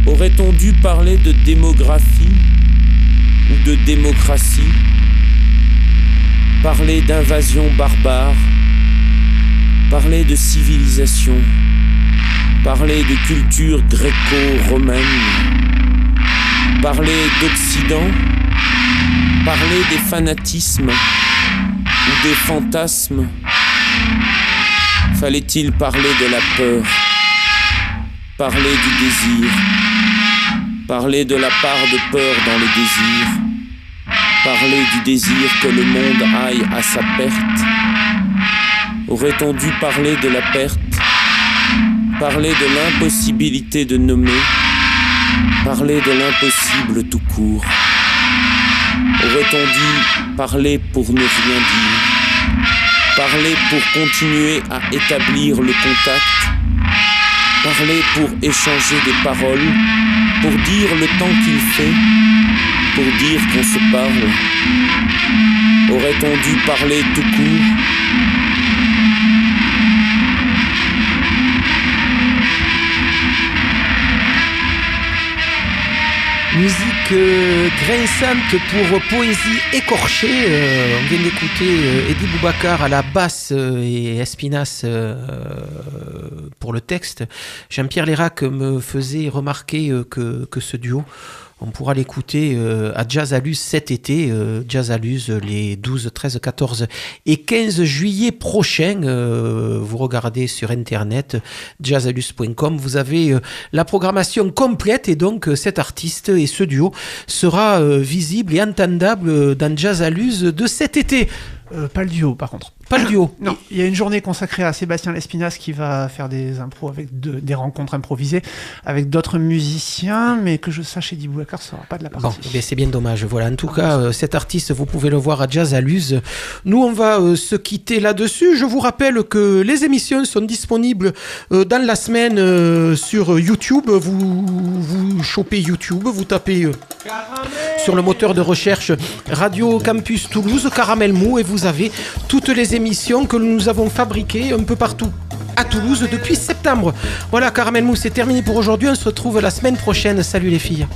Aurait-on dû parler de démographie ou de démocratie? Parler d'invasion barbare? Parler de civilisation? Parler de culture gréco-romaine? Parler d'Occident? Parler des fanatismes ou des fantasmes? Fallait-il parler de la peur? Parler du désir? Parler de la part de peur dans le désir? Parler du désir que le monde aille à sa perte? Aurait-on dû parler de la perte? Parler de l'impossibilité de nommer? Parler de l'impossible tout court? Aurait-on dû parler pour ne rien dire? Parler pour continuer à établir le contact? Parler pour échanger des paroles? Pour dire le temps qu'il fait? Pour dire qu'on se parle? Aurait-on dû parler tout court? Musique grinçante pour poésie écorchée. On vient d'écouter Eddie Boubacar à la basse et Espinas pour le texte. Jean-Pierre Lérac me faisait remarquer que ce duo, on pourra l'écouter à Jazzaluz cet été. Jazzaluz les 12, 13, 14 et 15 juillet prochains. Vous regardez sur internet jazzaluz.com. Vous avez la programmation complète et donc cet artiste et ce duo sera visible et entendable dans Jazzaluz de cet été. Pas le duo par contre. Pas le duo. Non, il y a une journée consacrée à Sébastien Lespinasse qui va faire des impros avec des rencontres improvisées avec d'autres musiciens, mais que je sache, Eddie Boubacar ne sera pas de la partie. Bon, c'est bien dommage. Voilà, en tout cas, cet artiste, vous pouvez le voir à Jazzaluz. Nous, on va se quitter là-dessus. Je vous rappelle que les émissions sont disponibles dans la semaine sur YouTube. Vous chopez YouTube, vous tapez sur le moteur de recherche Radio Campus Toulouse, Caramel Mou, et vous avez toutes les émissions que nous avons fabriquées un peu partout à Toulouse depuis septembre. Voilà, Caramel Mousse, c'est terminé pour aujourd'hui. On se retrouve la semaine prochaine. Salut les filles.